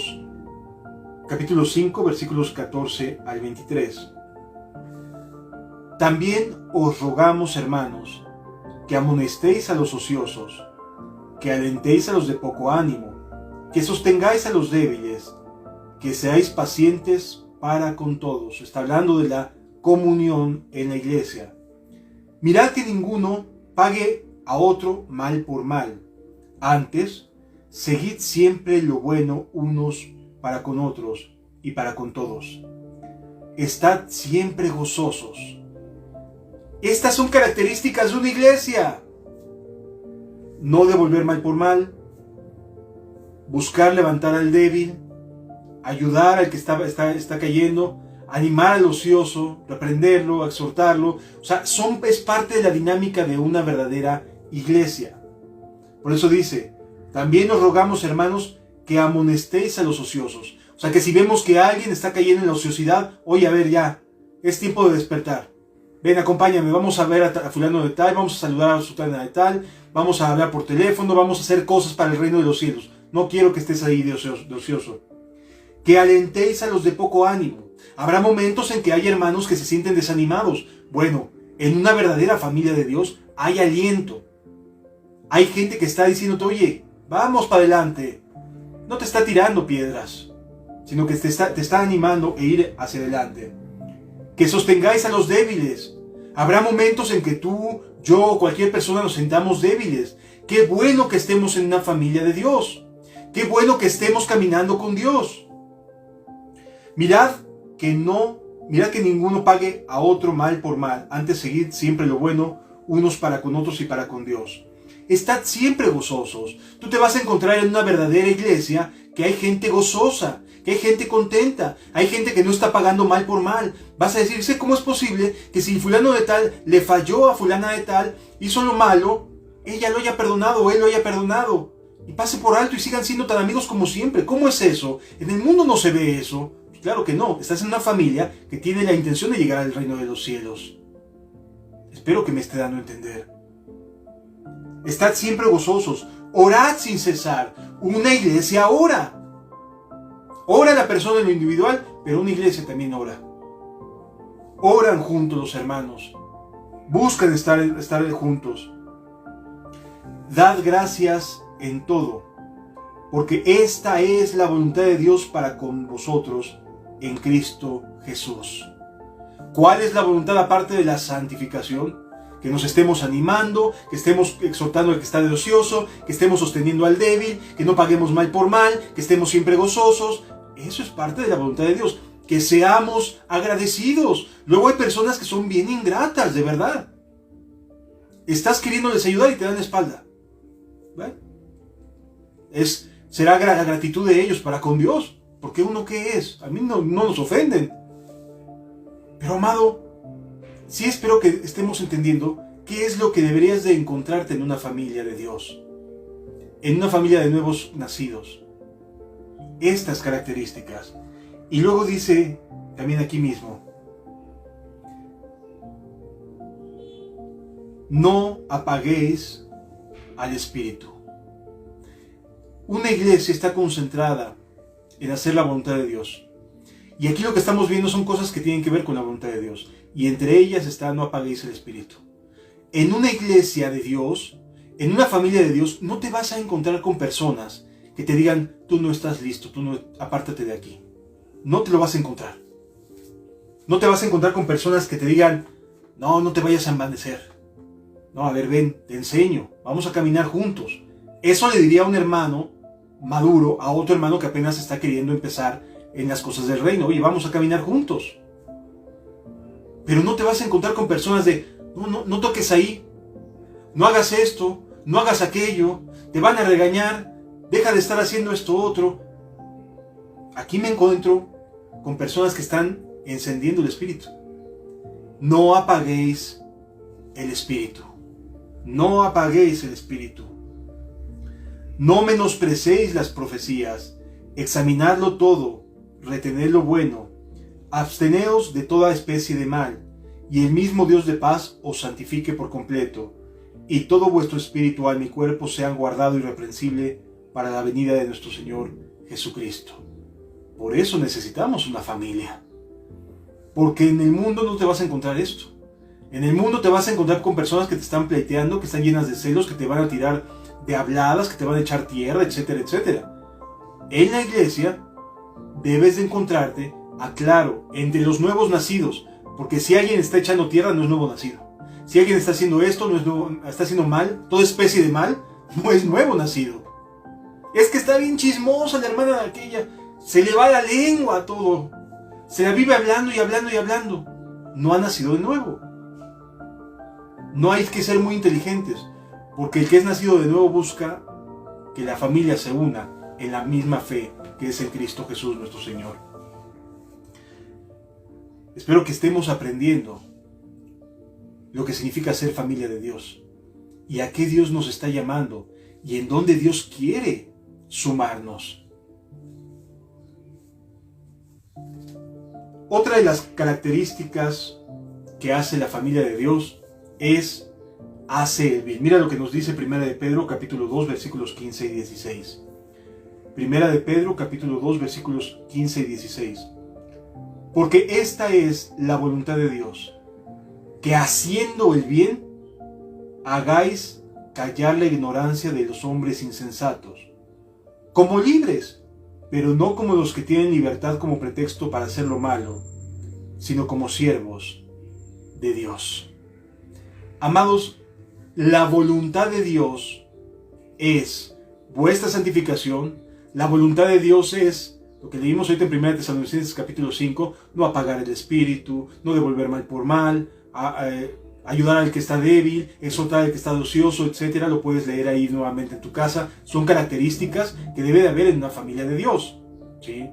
5, versículos 14 al 23. También os rogamos, hermanos, que amonestéis a los ociosos, que alentéis a los de poco ánimo, que sostengáis a los débiles, que seáis pacientes para con todos. Está hablando de la comunión en la iglesia. Mirad que ninguno pague a otro mal por mal. Antes, seguid siempre lo bueno unos para con otros y para con todos. Estad siempre gozosos. Estas son características de una iglesia. No devolver mal por mal, buscar levantar al débil, ayudar al que está cayendo, animar al ocioso, reprenderlo, exhortarlo. O sea, es parte de la dinámica de una verdadera iglesia. Por eso dice, también os rogamos, hermanos, que amonestéis a los ociosos. O sea, que si vemos que alguien está cayendo en la ociosidad, oye, a ver, ya, es tiempo de despertar. Ven, acompáñame, vamos a ver a fulano de tal, vamos a saludar a sultana de tal, vamos a hablar por teléfono, vamos a hacer cosas para el reino de los cielos. No quiero que estés ahí de ocioso. Que alentéis a los de poco ánimo. Habrá momentos en que hay hermanos que se sienten desanimados. Bueno, en una verdadera familia de Dios hay aliento. Hay gente que está diciéndote, oye, vamos para adelante. No te está tirando piedras, sino que te está animando a ir hacia adelante. Que sostengáis a los débiles. Habrá momentos en que tú, yo o cualquier persona nos sentamos débiles. Qué bueno que estemos en una familia de Dios. Qué bueno que estemos caminando con Dios. Mirad que ninguno pague a otro mal por mal. Antes seguid siempre lo bueno, unos para con otros y para con Dios. Estad siempre gozosos. Tú te vas a encontrar en una verdadera iglesia que hay gente gozosa, que hay gente contenta, hay gente que no está pagando mal por mal. Vas a decir, ¿cómo es posible que si fulano de tal le falló a fulana de tal, hizo lo malo, ella lo haya perdonado o él lo haya perdonado? Y pase por alto y sigan siendo tan amigos como siempre. ¿Cómo es eso? En el mundo no se ve eso. Pues claro que no. Estás en una familia que tiene la intención de llegar al reino de los cielos. Espero que me esté dando a entender. Estad siempre gozosos. Orad sin cesar. Una iglesia ora. Ora la persona en lo individual, pero una iglesia también ora. Oran juntos los hermanos. Buscan estar juntos. Dad gracias en todo, porque esta es la voluntad de Dios para con vosotros en Cristo Jesús. ¿Cuál es la voluntad aparte de la santificación? Que nos estemos animando, que estemos exhortando al que está de ocioso, que estemos sosteniendo al débil, que no paguemos mal por mal, que estemos siempre gozosos. Eso es parte de la voluntad de Dios. Que seamos agradecidos. Luego hay personas que son bien ingratas, de verdad. Estás queriéndoles ayudar y te dan la espalda. ¿Vale? Será la gratitud de ellos para con Dios. Porque uno, ¿qué es? A mí no nos ofenden. Pero amado, sí espero que estemos entendiendo qué es lo que deberías de encontrarte en una familia de Dios. En una familia de nuevos nacidos. Estas características. Y luego dice también aquí mismo, no apaguéis al Espíritu. Una iglesia está concentrada en hacer la voluntad de Dios. Y aquí lo que estamos viendo son cosas que tienen que ver con la voluntad de Dios. Y entre ellas está no apaguéis el Espíritu. En una iglesia de Dios, en una familia de Dios, no te vas a encontrar con personas que te digan, tú no estás listo, apártate de aquí. No te lo vas a encontrar. No te vas a encontrar con personas que te digan, no te vayas a envanecer. No, a ver, ven, te enseño, vamos a caminar juntos. Eso le diría a un hermano maduro a otro hermano que apenas está queriendo empezar en las cosas del reino. Oye, vamos a caminar juntos. Pero no te vas a encontrar con personas de, no toques ahí, no hagas esto, no hagas aquello, te van a regañar, deja de estar haciendo esto otro. Aquí me encuentro con personas que están encendiendo el Espíritu. No apaguéis el Espíritu. No apaguéis el Espíritu. No menosprecéis las profecías. Examinadlo todo, retened lo bueno. Absteneos de toda especie de mal, y el mismo Dios de paz os santifique por completo, y todo vuestro espíritu, alma y cuerpo sean guardado irreprensible para la venida de nuestro Señor Jesucristo. Por eso necesitamos una familia. Porque en el mundo no te vas a encontrar esto. En el mundo te vas a encontrar con personas que te están pleiteando, que están llenas de celos, que te van a tirar de habladas, que te van a echar tierra, etcétera, etcétera. En la iglesia debes de encontrarte, aclaro, entre los nuevos nacidos, porque si alguien está echando tierra no es nuevo nacido. Si alguien está haciendo esto, no es nuevo, está haciendo mal, toda especie de mal, no es nuevo nacido. Es que está bien chismosa la hermana de aquella, se le va la lengua a todo, se la vive hablando y hablando y hablando. No ha nacido de nuevo. No hay que ser muy inteligentes, porque el que es nacido de nuevo busca que la familia se una en la misma fe que es en Cristo Jesús nuestro Señor. Espero que estemos aprendiendo lo que significa ser familia de Dios y a qué Dios nos está llamando y en dónde Dios quiere sumarnos. Otra de las características que hace la familia de Dios es hacer el bien. Mira lo que nos dice 1 de Pedro capítulo 2 versículos 15 y 16. 1 de Pedro capítulo 2 versículos 15 y 16. Porque esta es la voluntad de Dios, que haciendo el bien hagáis callar la ignorancia de los hombres insensatos, como libres, pero no como los que tienen libertad como pretexto para hacer lo malo, sino como siervos de Dios. Amados, la voluntad de Dios es vuestra santificación. La voluntad de Dios es lo que leímos ahorita en 1 Tesalonicenses capítulo 5, no apagar el espíritu, no devolver mal por mal, ayudar al que está débil, exhortar al que está ocioso, etc. Lo puedes leer ahí nuevamente en tu casa. Son características que debe de haber en una familia de Dios, ¿sí?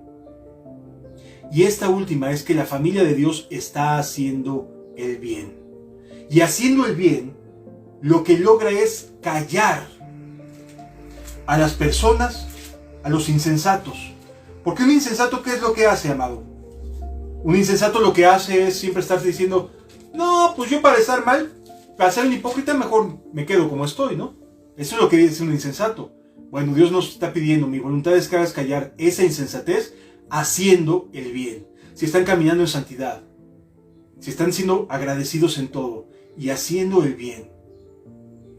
Y esta última es que la familia de Dios está haciendo el bien. Y haciendo el bien, lo que logra es callar a las personas, a los insensatos. Porque un insensato, ¿qué es lo que hace, amado? Un insensato lo que hace es siempre estar diciendo, no, pues yo para estar mal, para ser un hipócrita, mejor me quedo como estoy, ¿no? Eso es lo que dice un insensato. Bueno, Dios nos está pidiendo, mi voluntad es que hagas callar esa insensatez haciendo el bien. Si están caminando en santidad, si están siendo agradecidos en todo y haciendo el bien,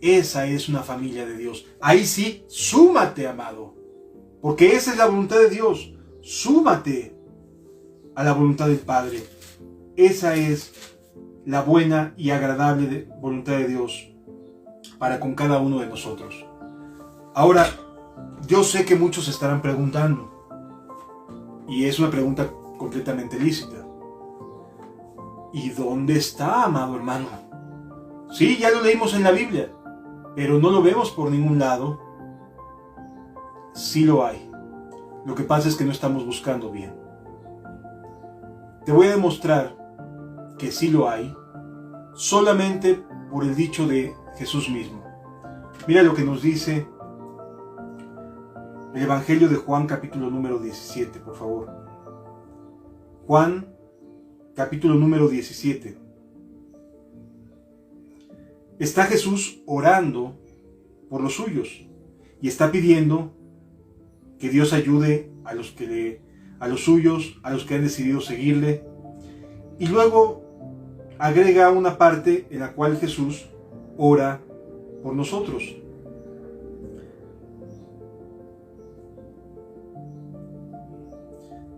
esa es una familia de Dios. Ahí sí, súmate, amado, porque esa es la voluntad de Dios. Súmate a la voluntad del Padre. Esa es la buena y agradable voluntad de Dios para con cada uno de nosotros. Ahora, yo sé que muchos se estarán preguntando, y es una pregunta completamente lícita: ¿y dónde está, amado hermano? Sí, ya lo leímos en la Biblia, pero no lo vemos por ningún lado. Sí lo hay. Lo que pasa es que no estamos buscando bien. Te voy a demostrar que sí lo hay solamente por el dicho de Jesús mismo. Mira lo que nos dice el Evangelio de Juan capítulo número 17, por favor. Juan capítulo número 17. está Jesús orando por los suyos y está pidiendo que Dios ayude a los suyos, a los que han decidido seguirle. Y luego agrega una parte en la cual Jesús ora por nosotros.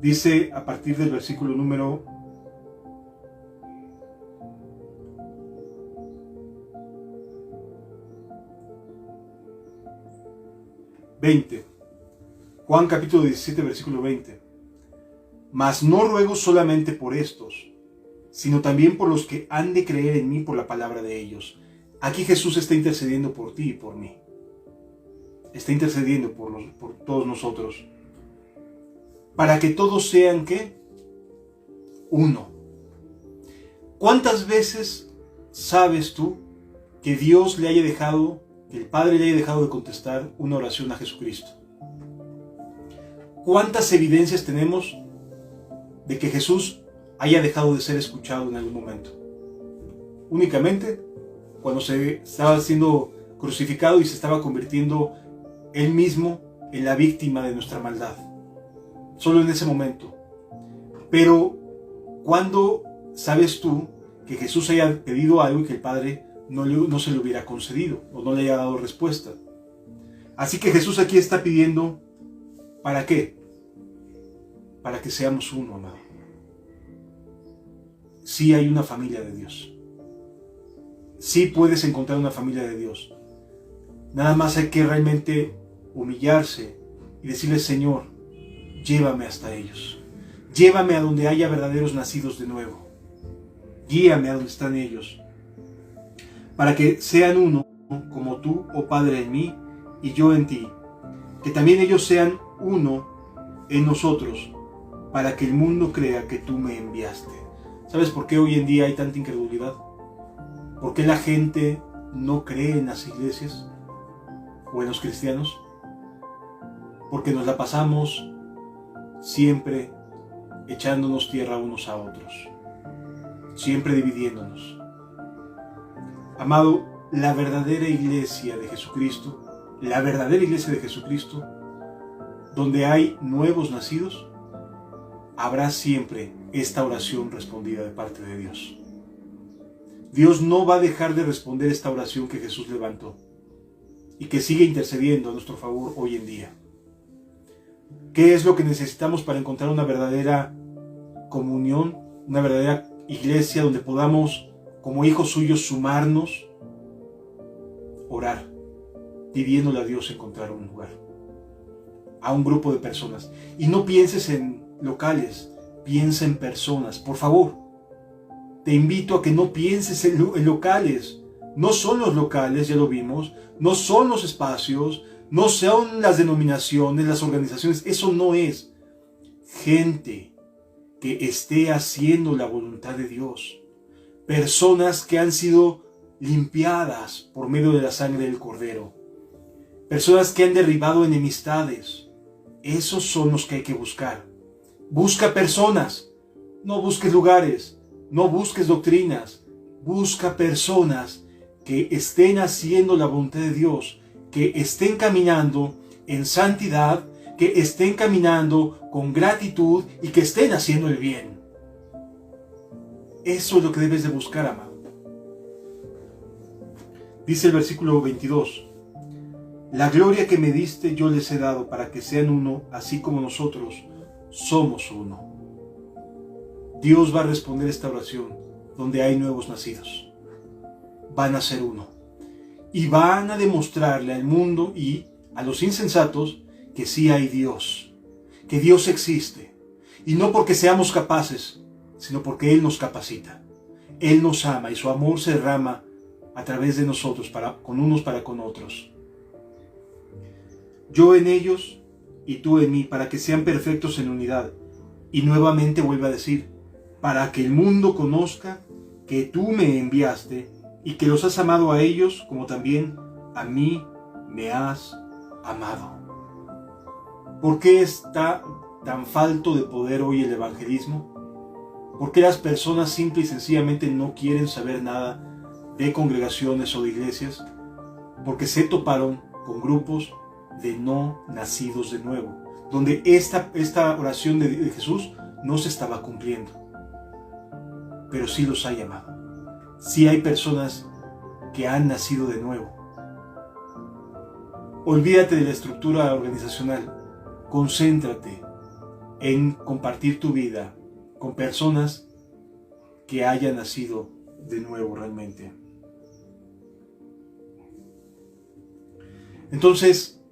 Dice a partir del versículo número 20. Juan capítulo 17, versículo 20. Mas no ruego solamente por estos, sino también por los que han de creer en mí por la palabra de ellos. Aquí Jesús está intercediendo por ti y por mí. Está intercediendo por todos nosotros. Para que todos sean, ¿qué? Uno. ¿Cuántas veces sabes tú que Dios le haya dejado, que el Padre le haya dejado de contestar una oración a Jesucristo? ¿Cuántas evidencias tenemos de que Jesús haya dejado de ser escuchado en algún momento? Únicamente cuando se estaba siendo crucificado y se estaba convirtiendo Él mismo en la víctima de nuestra maldad. Solo en ese momento. Pero, ¿cuándo sabes tú que Jesús haya pedido algo y que el Padre no se le hubiera concedido o no le haya dado respuesta? Así que Jesús aquí está pidiendo, ¿para qué? Para que seamos uno, amado. Sí hay una familia de Dios. Sí puedes encontrar una familia de Dios. Nada más hay que realmente humillarse y decirle: Señor, llévame hasta ellos. Llévame a donde haya verdaderos nacidos de nuevo. Guíame a donde están ellos. Para que sean uno, como tú, oh Padre, en mí y yo en ti. Que también ellos sean uno en nosotros, para que el mundo crea que tú me enviaste. ¿Sabes por qué hoy en día hay tanta incredulidad? ¿Por qué la gente no cree en las iglesias o en los cristianos? Porque nos la pasamos siempre echándonos tierra unos a otros, siempre dividiéndonos. Amado, la verdadera iglesia de Jesucristo, donde hay nuevos nacidos, habrá siempre esta oración respondida de parte de Dios. Dios no va a dejar de responder esta oración que Jesús levantó y que sigue intercediendo a nuestro favor hoy en día. ¿Qué es lo que necesitamos para encontrar una verdadera comunión, una verdadera iglesia donde podamos, como hijos suyos, sumarnos? Orar, pidiéndole a Dios encontrar un lugar, a un grupo de personas. Y no pienses en locales, piensa en personas, por favor. Te invito a que no pienses en locales. No son los locales, ya lo vimos, no son los espacios, no son las denominaciones, las organizaciones, eso no es. Gente que esté haciendo la voluntad de Dios. Personas que han sido limpiadas por medio de la sangre del Cordero. Personas que han derribado enemistades. Esos son los que hay que buscar. Busca personas, no busques lugares, no busques doctrinas. Busca personas que estén haciendo la voluntad de Dios, que estén caminando en santidad, que estén caminando con gratitud y que estén haciendo el bien. Eso es lo que debes de buscar, amado. Dice el versículo 22. La gloria que me diste yo les he dado para que sean uno, así como nosotros somos uno. Dios va a responder esta oración donde hay nuevos nacidos. Van a ser uno. Y van a demostrarle al mundo y a los insensatos que sí hay Dios, que Dios existe. Y no porque seamos capaces, sino porque Él nos capacita. Él nos ama y su amor se derrama a través de nosotros, con unos para con otros. Yo en ellos y tú en mí, para que sean perfectos en unidad. Y nuevamente vuelve a decir, para que el mundo conozca que tú me enviaste y que los has amado a ellos como también a mí me has amado. ¿Por qué está tan falto de poder hoy el evangelismo? ¿Por qué las personas simple y sencillamente no quieren saber nada de congregaciones o de iglesias porque se toparon con grupos de no nacidos de nuevo, donde esta oración de Jesús no se estaba cumpliendo. Pero sí los ha llamado. Sí hay personas que han nacido de nuevo. Olvídate de la estructura organizacional. Concéntrate en compartir tu vida con personas que hayan nacido de nuevo realmente. Entonces,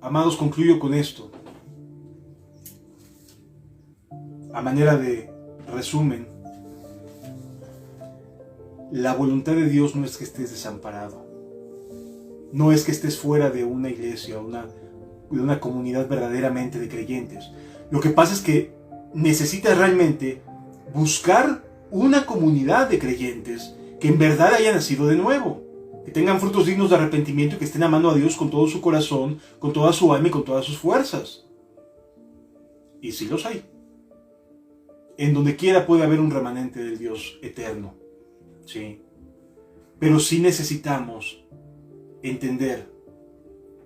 amados, concluyo con esto. A manera de resumen, la voluntad de Dios no es que estés desamparado. No es que estés fuera de una iglesia, de una comunidad verdaderamente de creyentes. Lo que pasa es que necesitas realmente buscar una comunidad de creyentes que en verdad haya nacido de nuevo, que tengan frutos dignos de arrepentimiento y que estén amando a Dios con todo su corazón, con toda su alma y con todas sus fuerzas. Y sí los hay. En donde quiera puede haber un remanente del Dios eterno. Sí. Pero sí necesitamos entender,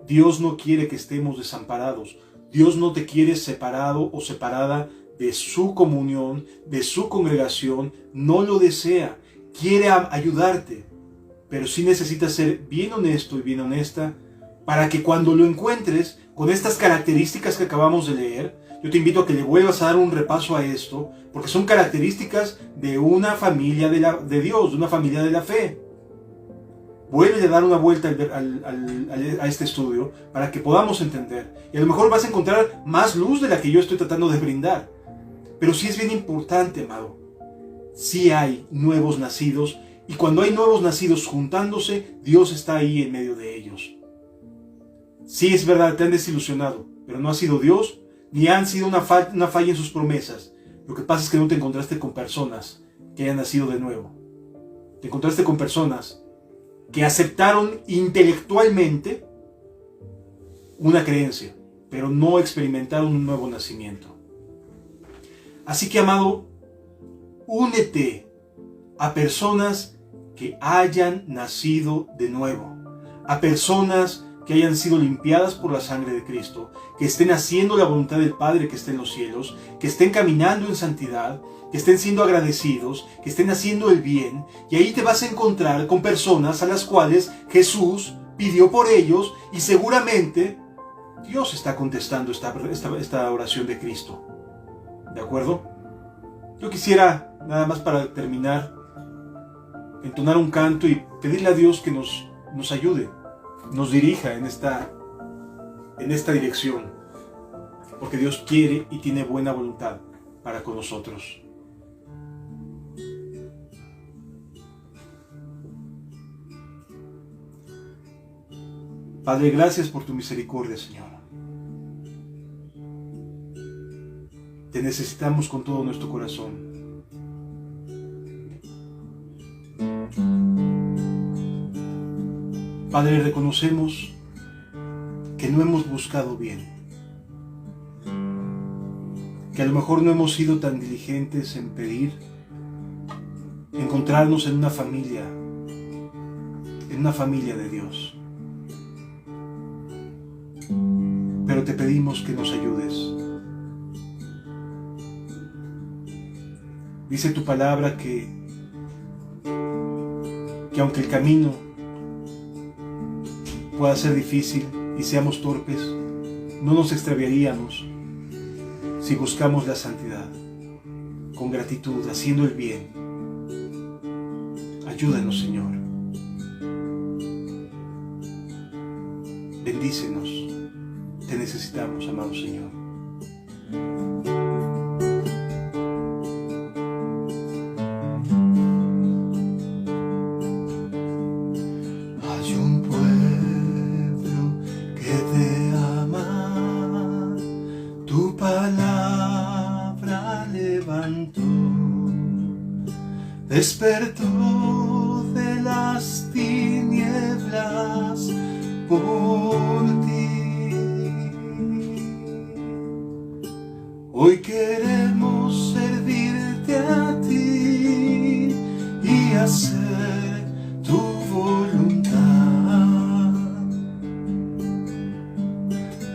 Dios no quiere que estemos desamparados. Dios no te quiere separado o separada de su comunión, de su congregación. No lo desea. Quiere ayudarte. Pero sí necesitas ser bien honesto y bien honesta para que cuando lo encuentres con estas características que acabamos de leer, yo te invito a que le vuelvas a dar un repaso a esto, porque son características de una familia de Dios, de una familia de la fe. Vuelve a dar una vuelta a este estudio para que podamos entender. Y a lo mejor vas a encontrar más luz de la que yo estoy tratando de brindar. Pero sí es bien importante, amado. Sí hay nuevos nacidos. Y cuando hay nuevos nacidos juntándose, Dios está ahí en medio de ellos. Sí es verdad, te han desilusionado, pero no ha sido Dios, ni han sido una falla en sus promesas. Lo que pasa es que no te encontraste con personas que hayan nacido de nuevo. Te encontraste con personas que aceptaron intelectualmente una creencia, pero no experimentaron un nuevo nacimiento. Así que, amado, únete a personas que hayan nacido de nuevo, a personas que hayan sido limpiadas por la sangre de Cristo, que estén haciendo la voluntad del Padre que está en los cielos, que estén caminando en santidad, que estén siendo agradecidos, que estén haciendo el bien, y ahí te vas a encontrar con personas a las cuales Jesús pidió por ellos, y seguramente Dios está contestando esta oración de Cristo. ¿De acuerdo? Yo quisiera, nada más para terminar, entonar un canto y pedirle a Dios que nos ayude, nos dirija en esta dirección, porque Dios quiere y tiene buena voluntad para con nosotros. Padre, gracias por tu misericordia, Señor. Te necesitamos con todo nuestro corazón. Padre, reconocemos que no hemos buscado bien, que a lo mejor no hemos sido tan diligentes en pedir, encontrarnos en una familia de Dios. Pero te pedimos que nos ayudes. Dice tu palabra que aunque el camino pueda ser difícil y seamos torpes, no nos extraviaríamos si buscamos la santidad, con gratitud, haciendo el bien. Ayúdanos, Señor. Bendícenos. Te necesitamos, amado Señor. Hay un pueblo que te ama, tu palabra levantó, despertó de las tinieblas por ti. Hoy queremos servirte a ti y hacer tu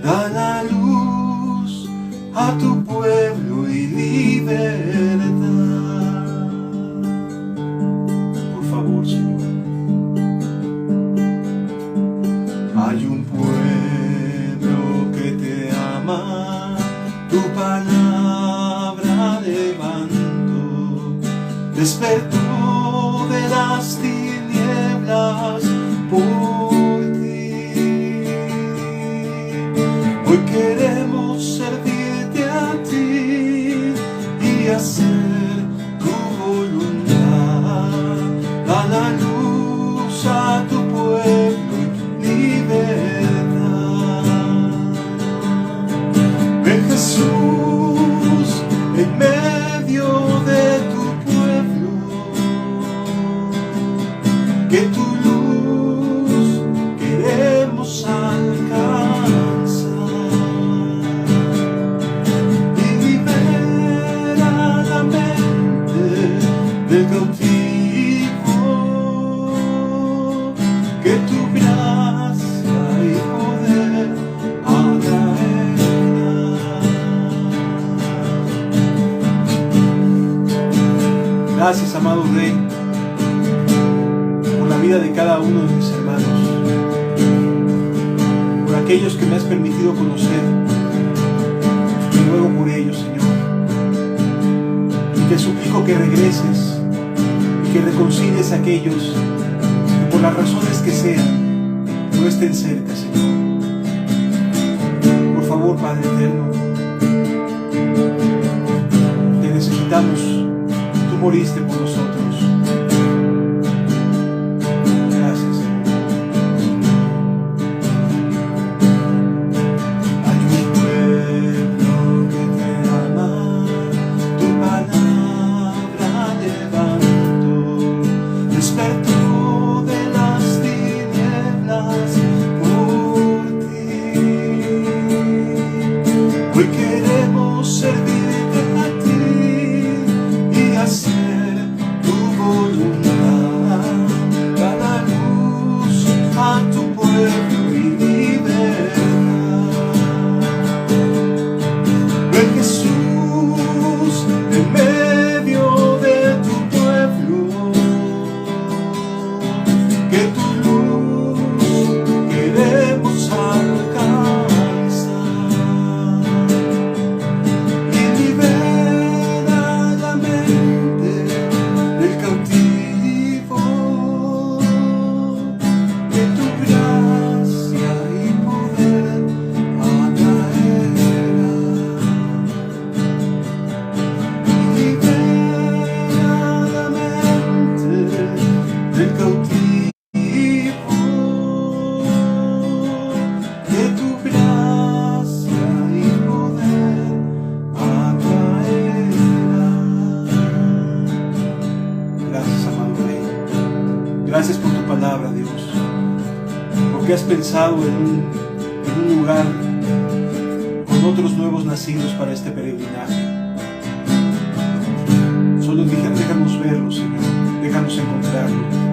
Da la luz a tu pueblo y libertad. Por favor, Señor. Hay un pueblo que te ama, tu palabra levantó, despertó de las tinieblas por ti. Hoy queremos servirte a ti y hacer tu voluntad. Da la luz a tu pueblo y libertad. Ven Jesús en medio de tu pueblo, que tu luz queremos alcanzar, y libera la mente del cautivo, que tu gracia y poder atraerá. Gracias, amado Rey, por la vida de cada uno de mis hermanos, por aquellos que me has permitido conocer. Te ruego por ellos, Señor, y te suplico que regreses y que reconcilies a aquellos que por las razones que sean no estén cerca, Señor. Por favor, Padre eterno, te necesitamos. Tú moriste por nosotros. Gracias, Señor. Hay un pueblo que te ama, tu palabra levantó, despertó de las tinieblas por ti. Hoy queremos servirte a ti y hacer tu voluntad. Da la luz a tu pueblo y libertad. Ven Jesús en medio de tu pueblo, que tu luz queremos alcanzar, y libera la mente del cautivo, que tu gracia y poder atraerá. Y libera la mente del cautivo, que tu gracia y poder atraerá. Gracias, amado Rey. Gracias por tu palabra, Dios, porque has pensado en un lugar con otros nuevos nacidos para este peregrinaje. Solo déjanos verlo, Señor, déjanos encontrarlo.